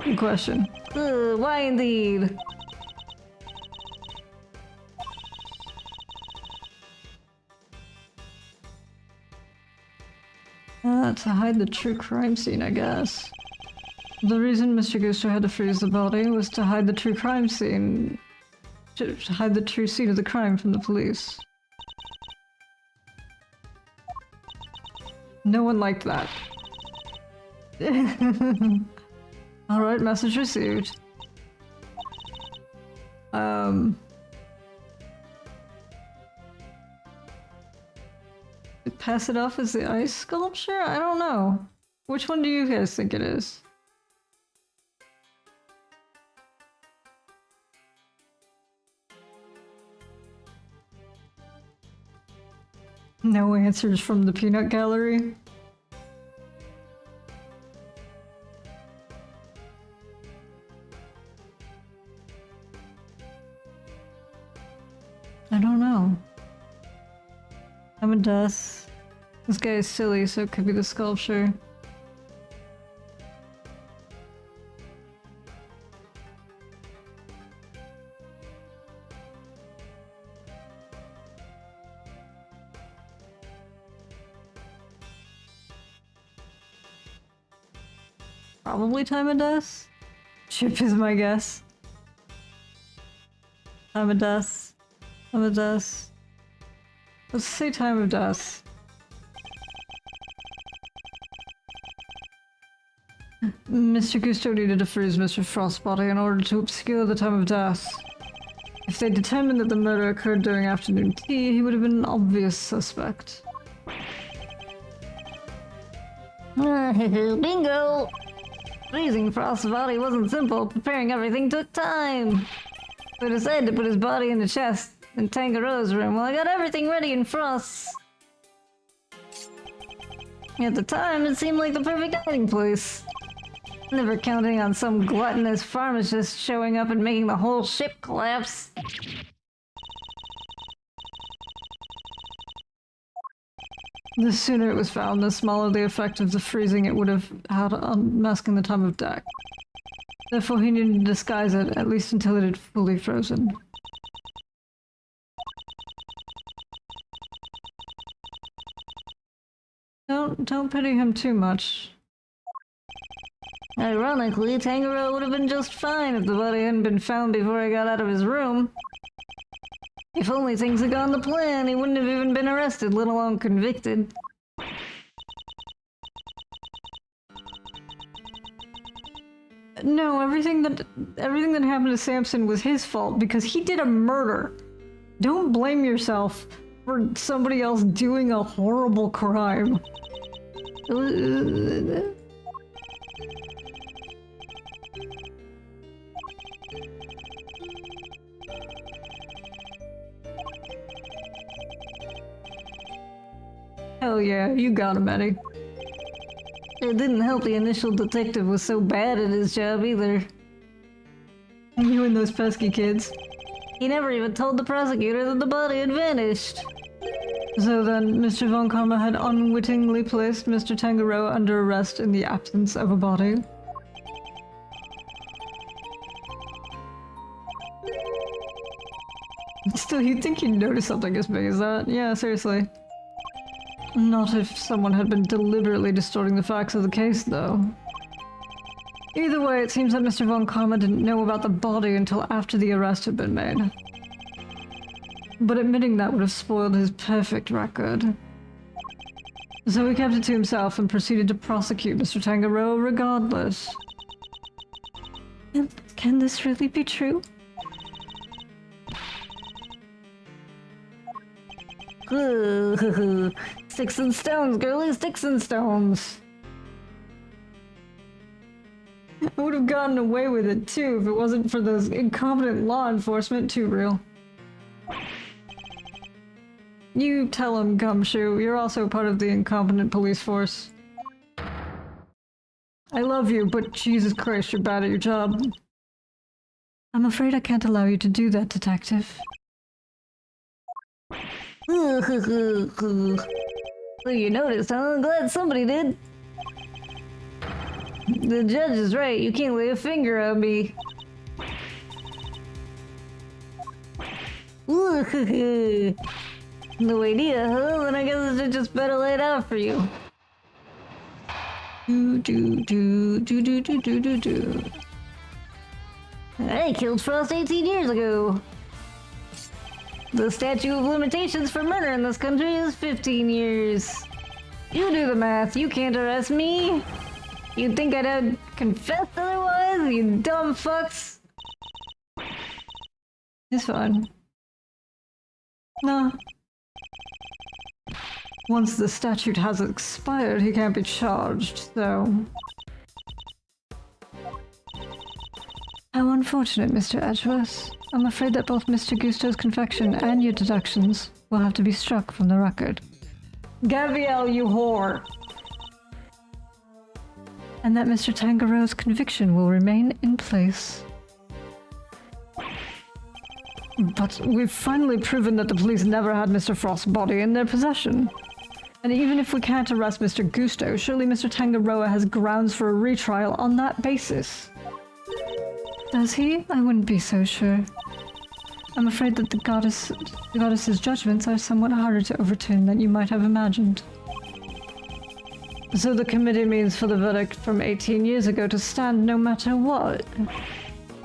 Good question. Why indeed? To hide the true crime scene, I guess. The reason Mr. Gusto had to freeze the body was to hide the true crime scene. To hide the true scene of the crime from the police. No one liked that. Alright, message received. Pass it off as the ice sculpture? I don't know. Which one do you guys think it is? No answers from the peanut gallery. I don't know. I'm a death. This guy is silly, so it could be the sculpture. Probably time of death? Chip is my guess. Time of death. Time of death. Let's say time of death. Mr. Gusto needed to freeze Mr. Frost's body in order to obscure the time of death. If they determined that the murder occurred during afternoon tea, he would have been an obvious suspect. Bingo! Freezing Frost's body wasn't simple. Preparing everything took time. We decided to put his body in the chest in Tangaroa's room while I got everything ready in Frost's. At the time, it seemed like the perfect hiding place. Never counting on some gluttonous pharmacist showing up and making the whole ship collapse. The sooner it was found, the smaller the effect of the freezing it would have had on masking the time of death. Therefore, he needed to disguise it, at least until it had fully frozen. Don't pity him too much. Ironically, Tangaroa would have been just fine if the body hadn't been found before I got out of his room. If only things had gone to plan, he wouldn't have even been arrested, let alone convicted. No, everything that happened to Samson was his fault because he did a murder. Don't blame yourself for somebody else doing a horrible crime. Hell yeah, you got him, Eddie. It didn't help the initial detective was so bad at his job either. You and those pesky kids. He never even told the prosecutor that the body had vanished. So then, Mr. Von Karma had unwittingly placed Mr. Tangaroa under arrest in the absence of a body. Still, you'd think he'd notice something as big as that. Yeah, seriously. Not if someone had been deliberately distorting the facts of the case, though. Either way, it seems that Mr. Von Karma didn't know about the body until after the arrest had been made. But admitting that would have spoiled his perfect record. So he kept it to himself and proceeded to prosecute Mr. Tangaroa regardless. Can this really be true? Sticks and stones, girlie, sticks and stones. I would have gotten away with it too if it wasn't for those incompetent law enforcement, too real. You tell him, Gumshoe, you're also part of the incompetent police force. I love you, but Jesus Christ, you're bad at your job. I'm afraid I can't allow you to do that, Detective. So you noticed, huh? I'm glad somebody did. The judge is right, you can't lay a finger on me. No idea, huh? Then I guess I just better lay it out for you. I killed Frost 18 years ago. The statute of limitations for murder in this country is 15 years. You do the math, you can't arrest me. You'd think I'd have confessed otherwise, you dumb fucks. It's fine. No. Once the statute has expired, he can't be charged, so... How unfortunate, Mr. Edgeworth. I'm afraid that both Mr. Gusto's confection and your deductions will have to be struck from the record. Gabrielle, you whore! And that Mr. Tangaroa's conviction will remain in place. But we've finally proven that the police never had Mr. Frost's body in their possession. And even if we can't arrest Mr. Gusto, surely Mr. Tangaroa has grounds for a retrial on that basis. Does he? I wouldn't be so sure. I'm afraid that the goddess's judgments are somewhat harder to overturn than you might have imagined. So the committee means for the verdict from 18 years ago to stand no matter what.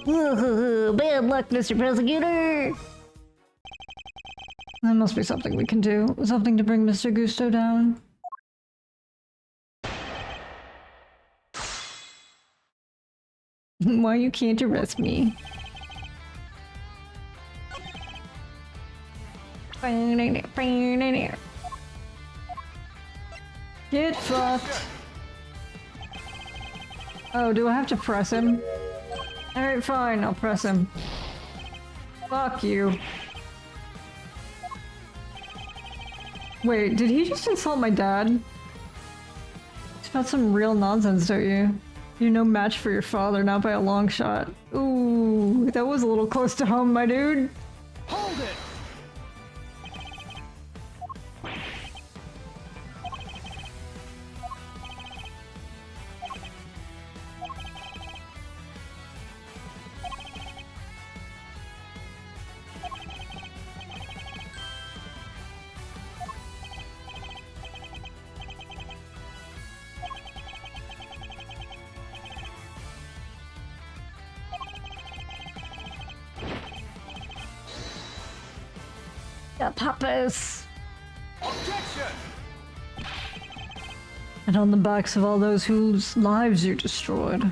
Bad luck, Mr. Prosecutor! There must be something we can do. Something to bring Mr. Gusto down. Why you can't arrest me? Get fucked. Oh, do I have to press him? Alright, fine, I'll press him. Fuck you. Wait, did he just insult my dad? It's about some real nonsense, don't you? You're no match for your father, not by a long shot. Ooh, that was a little close to home, my dude. Hold it! The papas! Objection! And on the backs of all those whose lives you destroyed.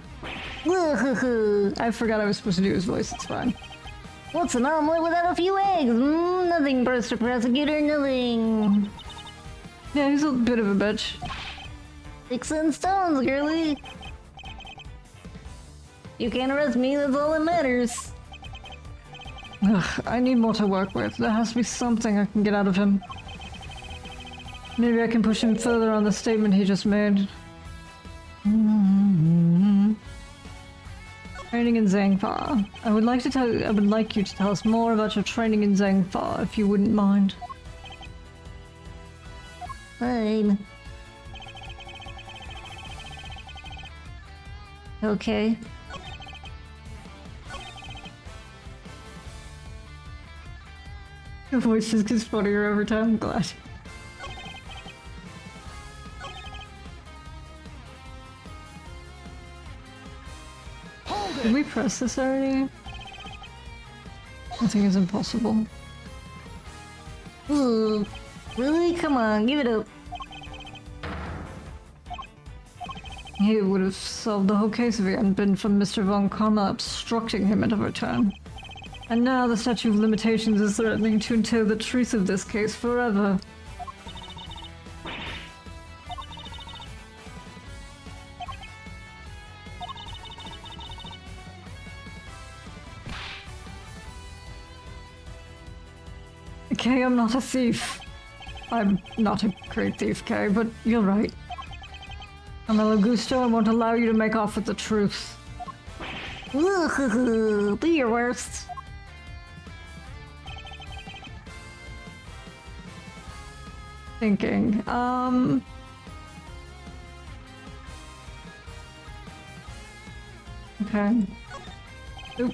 I forgot I was supposed to do his voice, it's fine. What's an omelet without a few eggs? Nothing, Mr. Prosecutor, nothing. Yeah, he's a bit of a bitch. Sticks and stones, girly. You can't arrest me, that's all that matters. Ugh, I need more to work with. There has to be something I can get out of him. Maybe I can push him further on the statement he just made. Training in Zangfa. I would like you to tell us more about your training in Zangfa, if you wouldn't mind. Fine. Okay. Your voice just gets funnier over time, I'm glad. Did we press this already? I think it's impossible. Ooh, really? Come on, give it up. He would have solved the whole case if it hadn't been for Mr. Von Karma obstructing him at every turn. And now the statute of limitations is threatening to entail the truth of this case forever. Okay, I'm not a thief. I'm not a great thief, Kay, but you're right. Carmelo Gusto, I won't allow you to make off with the truth. Do your worst. Thinking, okay. Oop.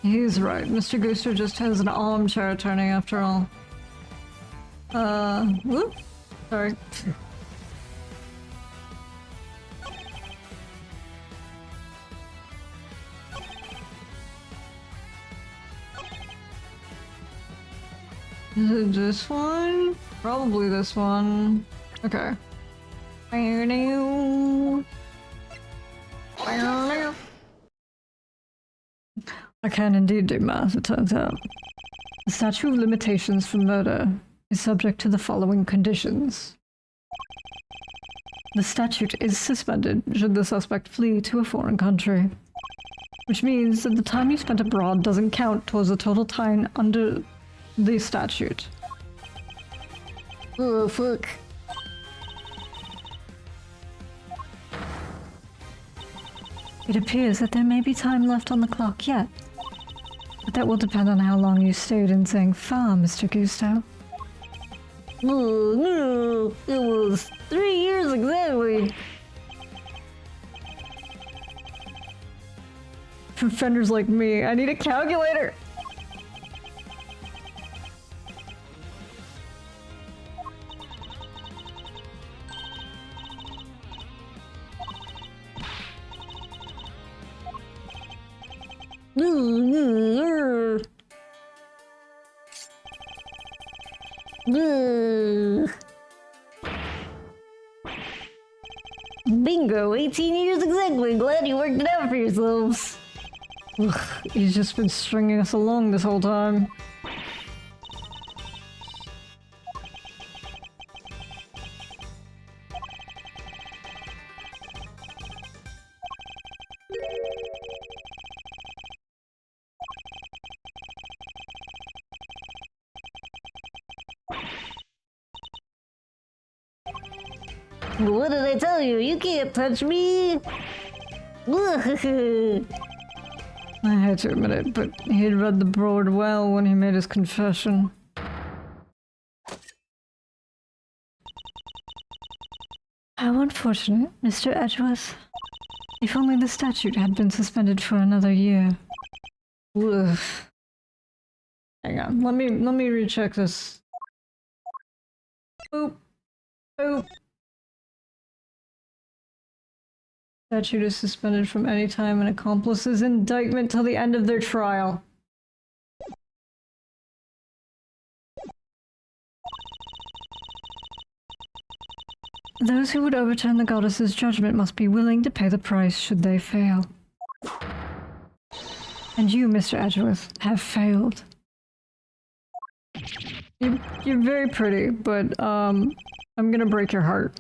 He's right. Mr. Gooster just has an armchair attorney after all. Whoop. Sorry. Is it this one? Probably this one. Okay. I can indeed do math, it turns out. The statute of limitations for murder is subject to the following conditions. The statute is suspended should the suspect flee to a foreign country. Which means that the time you spent abroad doesn't count towards the total time under the statute. Oh, fuck. It appears that there may be time left on the clock yet. But that will depend on how long you stayed in Zangfa, Mr. Gusto. Oh, no. It was 3 years exactly. For offenders like me, I need a calculator! Bingo, 18 years exactly. Glad you worked it out for yourselves. Ugh, he's just been stringing us along this whole time. What did I tell you? You can't touch me. I hate to admit it, but he'd read the board well when he made his confession. How unfortunate, Mr. Edgeworth. If only the statute had been suspended for another year. Ugh. Hang on, let me recheck this. Oop. Oop. Statute is suspended from any time an accomplice's indictment till the end of their trial. Those who would overturn the goddess's judgment must be willing to pay the price should they fail. And you, Mr. Edgeworth, have failed. You're very pretty, but I'm gonna break your heart.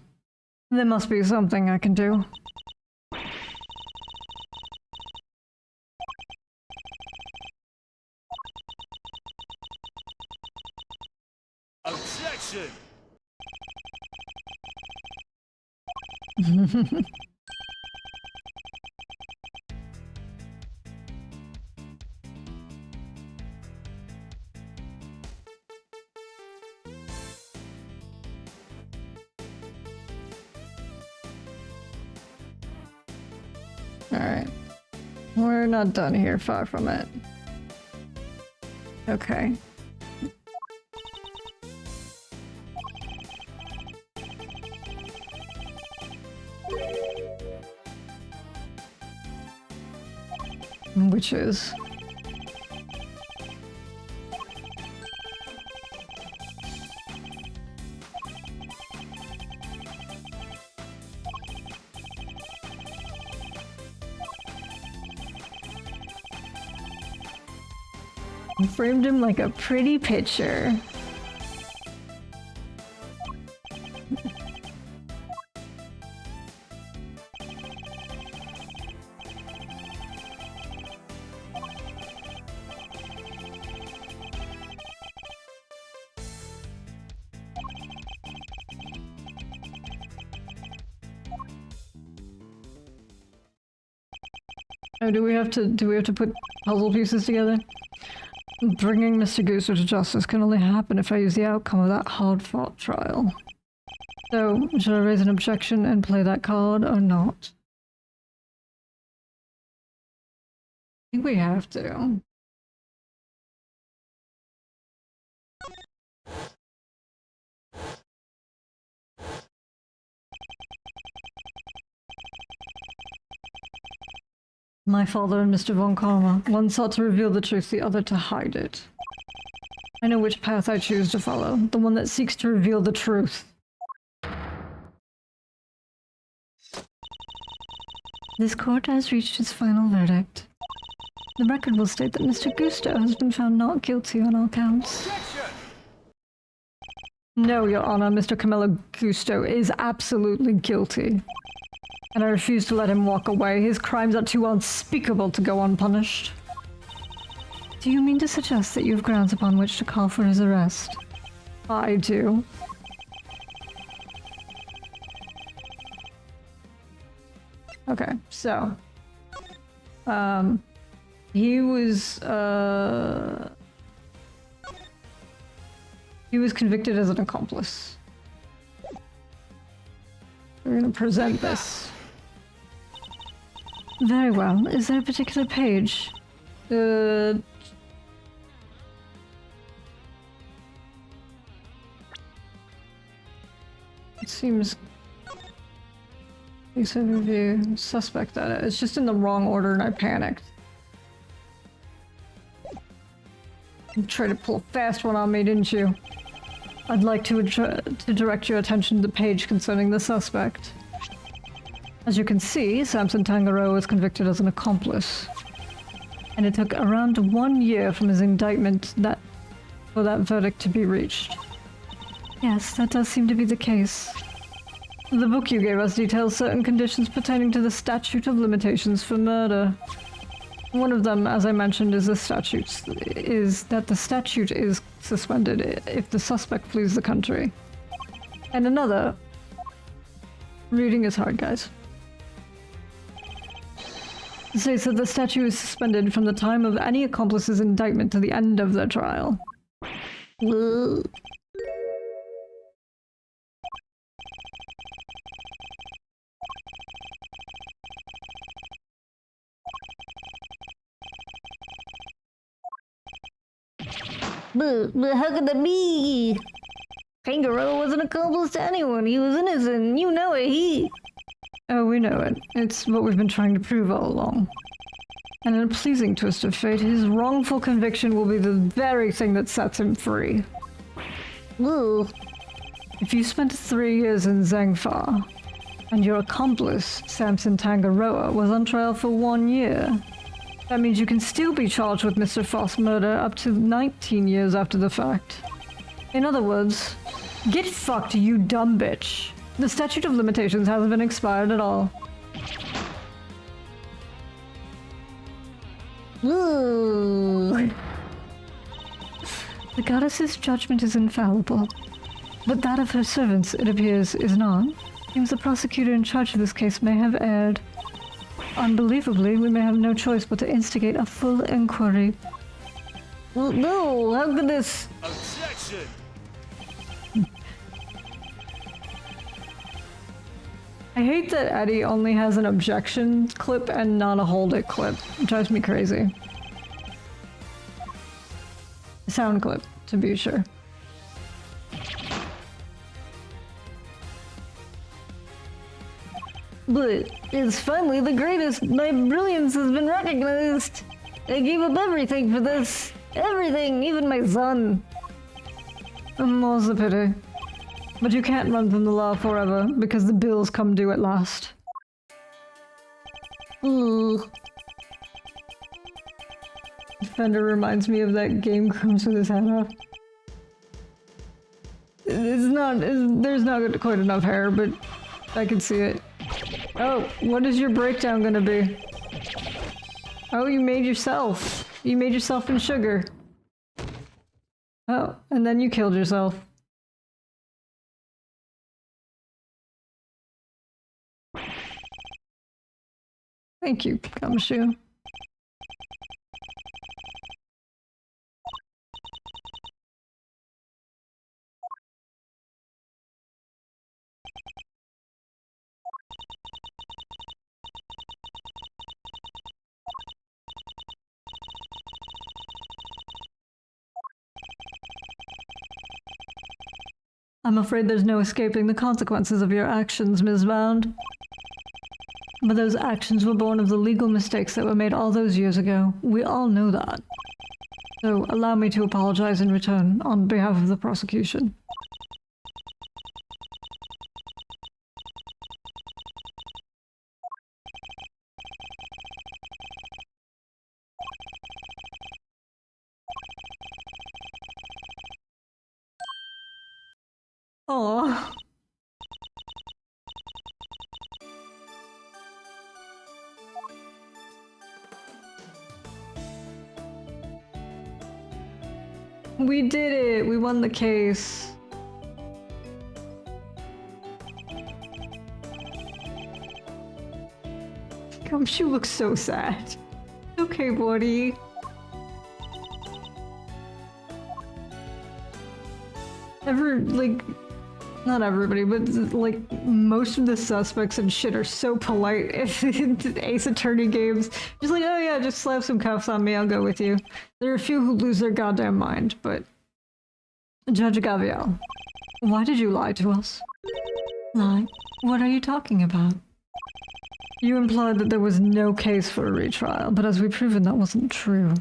There must be something I can do. Objection! Alright. We're not done here, far from it. Okay. Which is... I framed him like a pretty picture. Oh, do we have to put puzzle pieces together? Bringing Mr. Gooster to justice can only happen if I use the outcome of that hard-fought trial. So, should I raise an objection and play that card or not? I think we have to. My father and Mr. Von Karma, one sought to reveal the truth, the other to hide it. I know which path I choose to follow, the one that seeks to reveal the truth. This court has reached its final verdict. The record will state that Mr. Gusto has been found not guilty on all counts. Objection! No, Your Honor, Mr. Camillo Gusto is absolutely guilty. And I refuse to let him walk away. His crimes are too unspeakable to go unpunished. Do you mean to suggest that you have grounds upon which to call for his arrest? I do. Okay, so... He was convicted as an accomplice. We're gonna present this. Very well. Is there a particular page? It seems... Case overview. Suspect that it's just in the wrong order and I panicked. You tried to pull a fast one on me, didn't you? I'd like to direct your attention to the page concerning the suspect. As you can see, Samson Tangaroa was convicted as an accomplice. And it took around 1 year from his indictment for that verdict to be reached. Yes, that does seem to be the case. The book you gave us details certain conditions pertaining to the statute of limitations for murder. One of them, as I mentioned, is that the statute is suspended if the suspect flees the country. And another... Reading is hard, guys. States that the statute is suspended from the time of any accomplice's indictment to the end of their trial. Ugh. But how could that be? Kangaroo wasn't an accomplice to anyone. He was innocent. You know it. Oh, we know it. It's what we've been trying to prove all along. And in a pleasing twist of fate, his wrongful conviction will be the very thing that sets him free. Ooh. If you spent 3 years in Zhengfa, and your accomplice, Samson Tangaroa, was on trial for 1 year, that means you can still be charged with Mr. Frost's murder up to 19 years after the fact. In other words, get fucked, you dumb bitch. The statute of limitations hasn't been expired at all. Ooh. The goddess's judgment is infallible, but that of her servants, it appears, is not. Seems the prosecutor in charge of this case may have erred. Unbelievably, we may have no choice but to instigate a full inquiry. Well, no, how could this... Objection! I hate that Eddie only has an objection clip and not a hold it clip. It drives me crazy. Sound clip, to be sure. But it's finally the greatest. My brilliance has been recognized. I gave up everything for this. Everything, even my son. More's the pity. But you can't run from the law forever, because the bills come due at last. Ooh. Fender reminds me of that Game Grumps with his head off. There's not quite enough hair, but I can see it. Oh, what is your breakdown gonna be? Oh, you made yourself. You made yourself in sugar. Oh, and then you killed yourself. Thank you, Gumshoe. I'm afraid there's no escaping the consequences of your actions, Ms. Bound. But those actions were born of the legal mistakes that were made all those years ago. We all know that. So allow me to apologize in return on behalf of the prosecution. Aww. We did it! We won the case. Gumshoe looks so sad. Okay, buddy. Not everybody, but like most of the suspects and shit are so polite in Ace Attorney games. Just like, oh yeah, just slap some cuffs on me, I'll go with you. There are a few who lose their goddamn mind, but... Judge Gaviel, why did you lie to us? Lie? What are you talking about? You implied that there was no case for a retrial, but as we've proven, that wasn't true.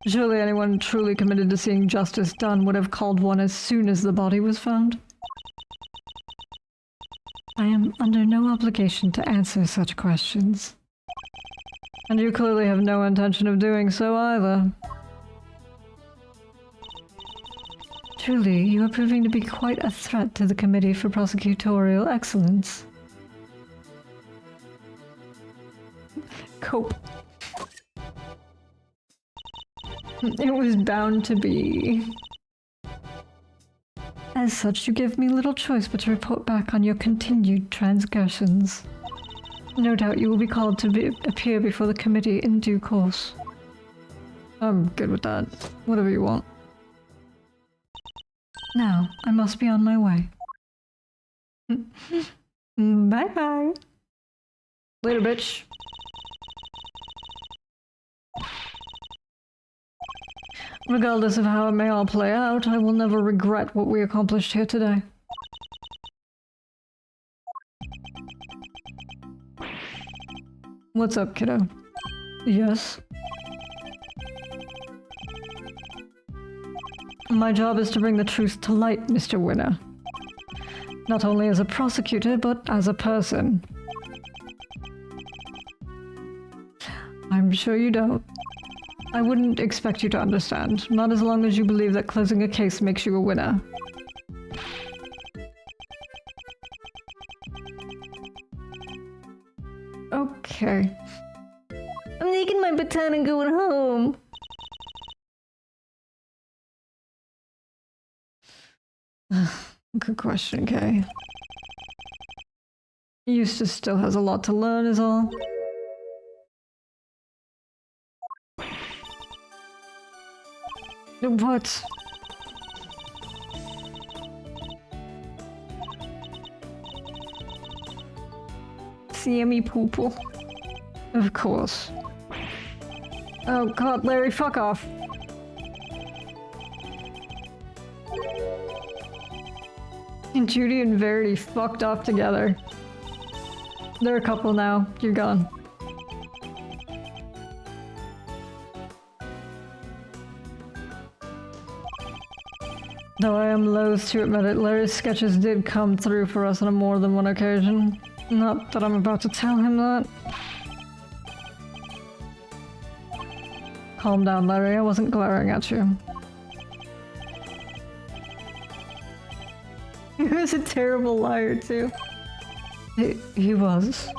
Surely anyone truly committed to seeing justice done would have called one as soon as the body was found. I am under no obligation to answer such questions. And you clearly have no intention of doing so either. Truly, you are proving to be quite a threat to the Committee for Prosecutorial Excellence. Cope. It was bound to be. As such, you give me little choice but to report back on your continued transgressions. No doubt you will be called to appear before the committee in due course. I'm good with that. Whatever you want. Now, I must be on my way. Bye-bye. Later, bitch. Regardless of how it may all play out, I will never regret what we accomplished here today. What's up, kiddo? Yes? My job is to bring the truth to light, Mr. Winner. Not only as a prosecutor, but as a person. I'm sure you don't. I wouldn't expect you to understand, not as long as you believe that closing a case makes you a winner. Okay. I'm taking my baton and going home. Good question, Kay. Eustace still has a lot to learn, is all. What? Sammy Poople. Of course. Oh god, Larry, fuck off. And Judy and Verity fucked off together. They're a couple now. You're gone. Though I am loath to admit it, Larry's sketches did come through for us on more than one occasion. Not that I'm about to tell him that. Calm down, Larry. I wasn't glaring at you. He was a terrible liar, too. He was.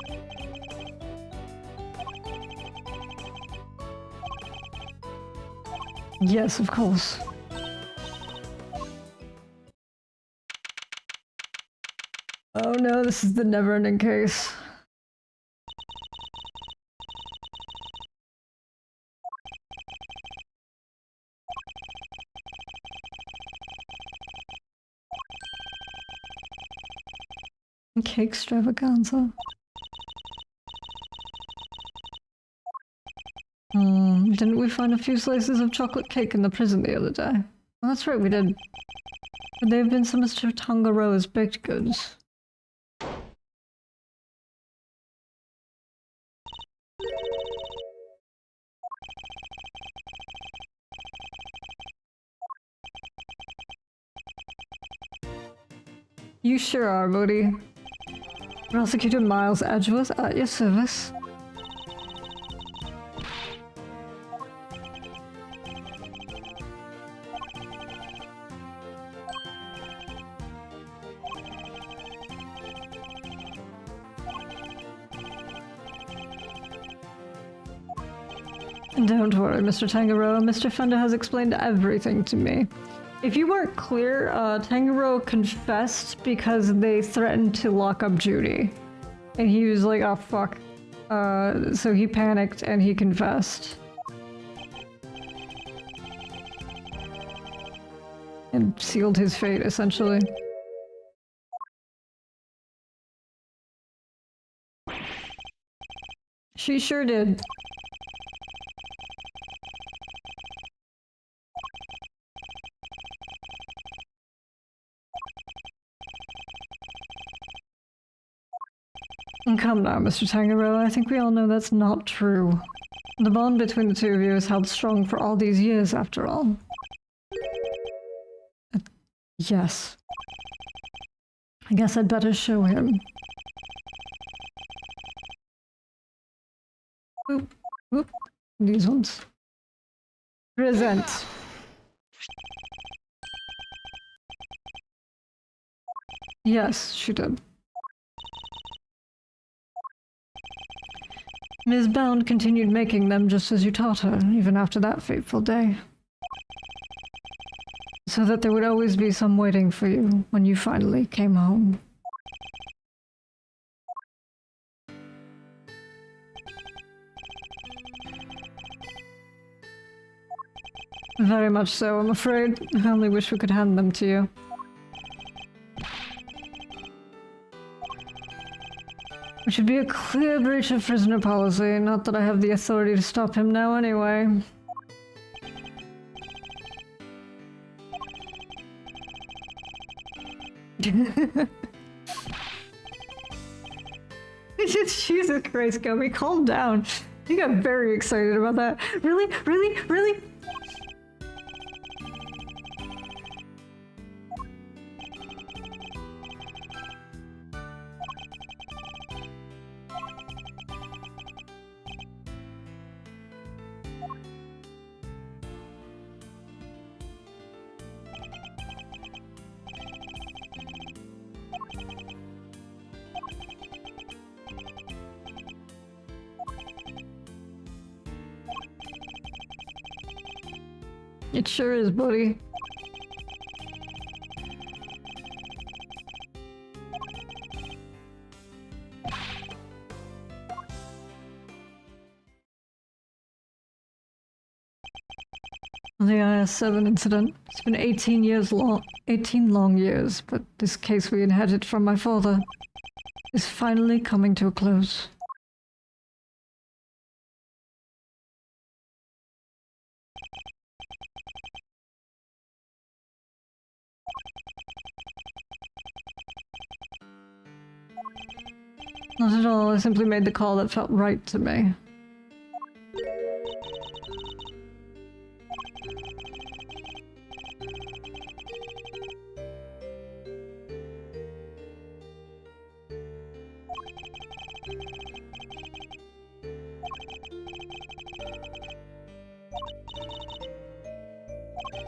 Yes, of course. Oh no, this is the never-ending case. Cake extravaganza. Didn't we find a few slices of chocolate cake in the prison the other day? Oh, that's right, we did. Could they have been some of Mr. Tangaroa's baked goods? You sure are, Moody. Prosecutor Miles Edgeworth at your service. Don't worry, Mr. Tangaroa. Mr. Fender has explained everything to me. If you weren't clear, Tangaroa confessed because they threatened to lock up Judy. And he was like, oh fuck. So he panicked and he confessed. And sealed his fate, essentially. She sure did. Come Come now, Mr. Tangaroa, I think we all know that's not true. The bond between the two of you is held strong for all these years, after all. Yes. I guess I'd better show him. Oop, oop. These ones. Present. Yes, she did. Ms. Bound continued making them just as you taught her, even after that fateful day. So that there would always be some waiting for you when you finally came home. Very much so, I'm afraid. I only wish we could hand them to you. Which should be a clear breach of prisoner policy, not that I have the authority to stop him now anyway. Jesus Christ, Gummy, calm down. You got very excited about that. Really? Really? Really? It sure is, buddy. The IS-7 incident. It's been 18 years long, 18 long years, but this case we inherited from my father is finally coming to a close. Not at all, I simply made the call that felt right to me.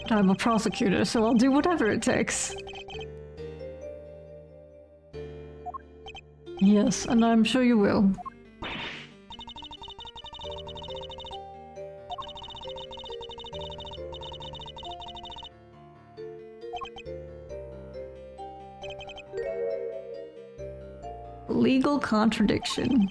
But I'm a prosecutor, so I'll do whatever it takes. Yes, and I'm sure you will. Legal contradiction.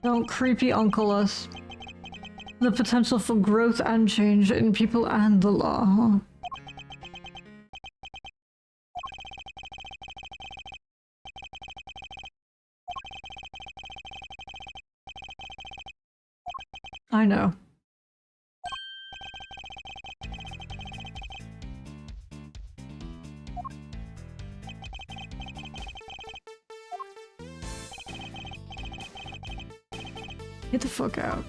Don't creepy uncle us. The potential for growth and change in people and the law, huh? I know. Get the fuck out.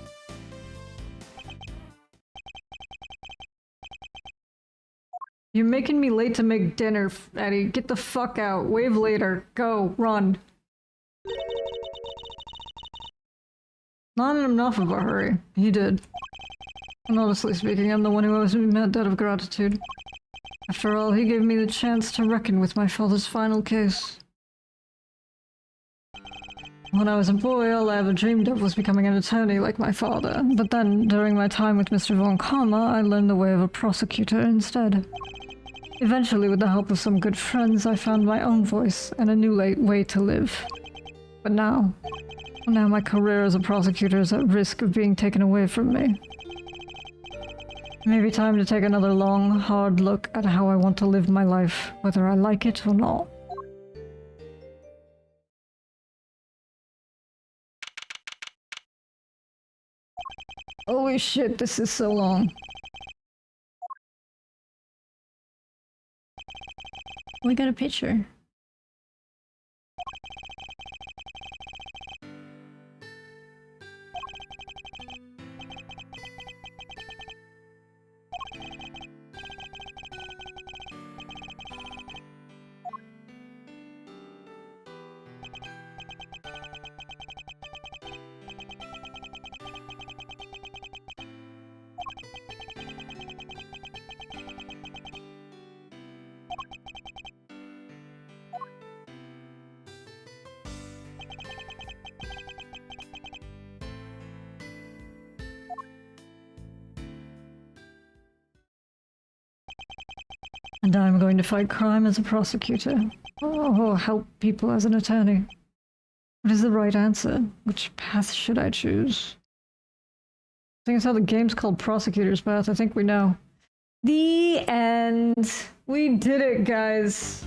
You're making me late to make dinner, Eddie. Get the fuck out. Wave later. Go. Run. Not in enough of a hurry. He did. And honestly speaking, I'm the one who owes him a debt of gratitude. After all, he gave me the chance to reckon with my father's final case. When I was a boy, all I ever dreamed of was becoming an attorney like my father. But then, during my time with Mr. Von Karma, I learned the way of a prosecutor instead. Eventually, with the help of some good friends, I found my own voice and a new way to live. But now my career as a prosecutor is at risk of being taken away from me. It may be time to take another long, hard look at how I want to live my life, whether I like it or not. Holy shit, this is so long. We got a picture. And I'm going to fight crime as a prosecutor. Oh, help people as an attorney. What is the right answer? Which path should I choose? Seeing as how the game's called Prosecutor's Path, I think we know. The end! We did it, guys!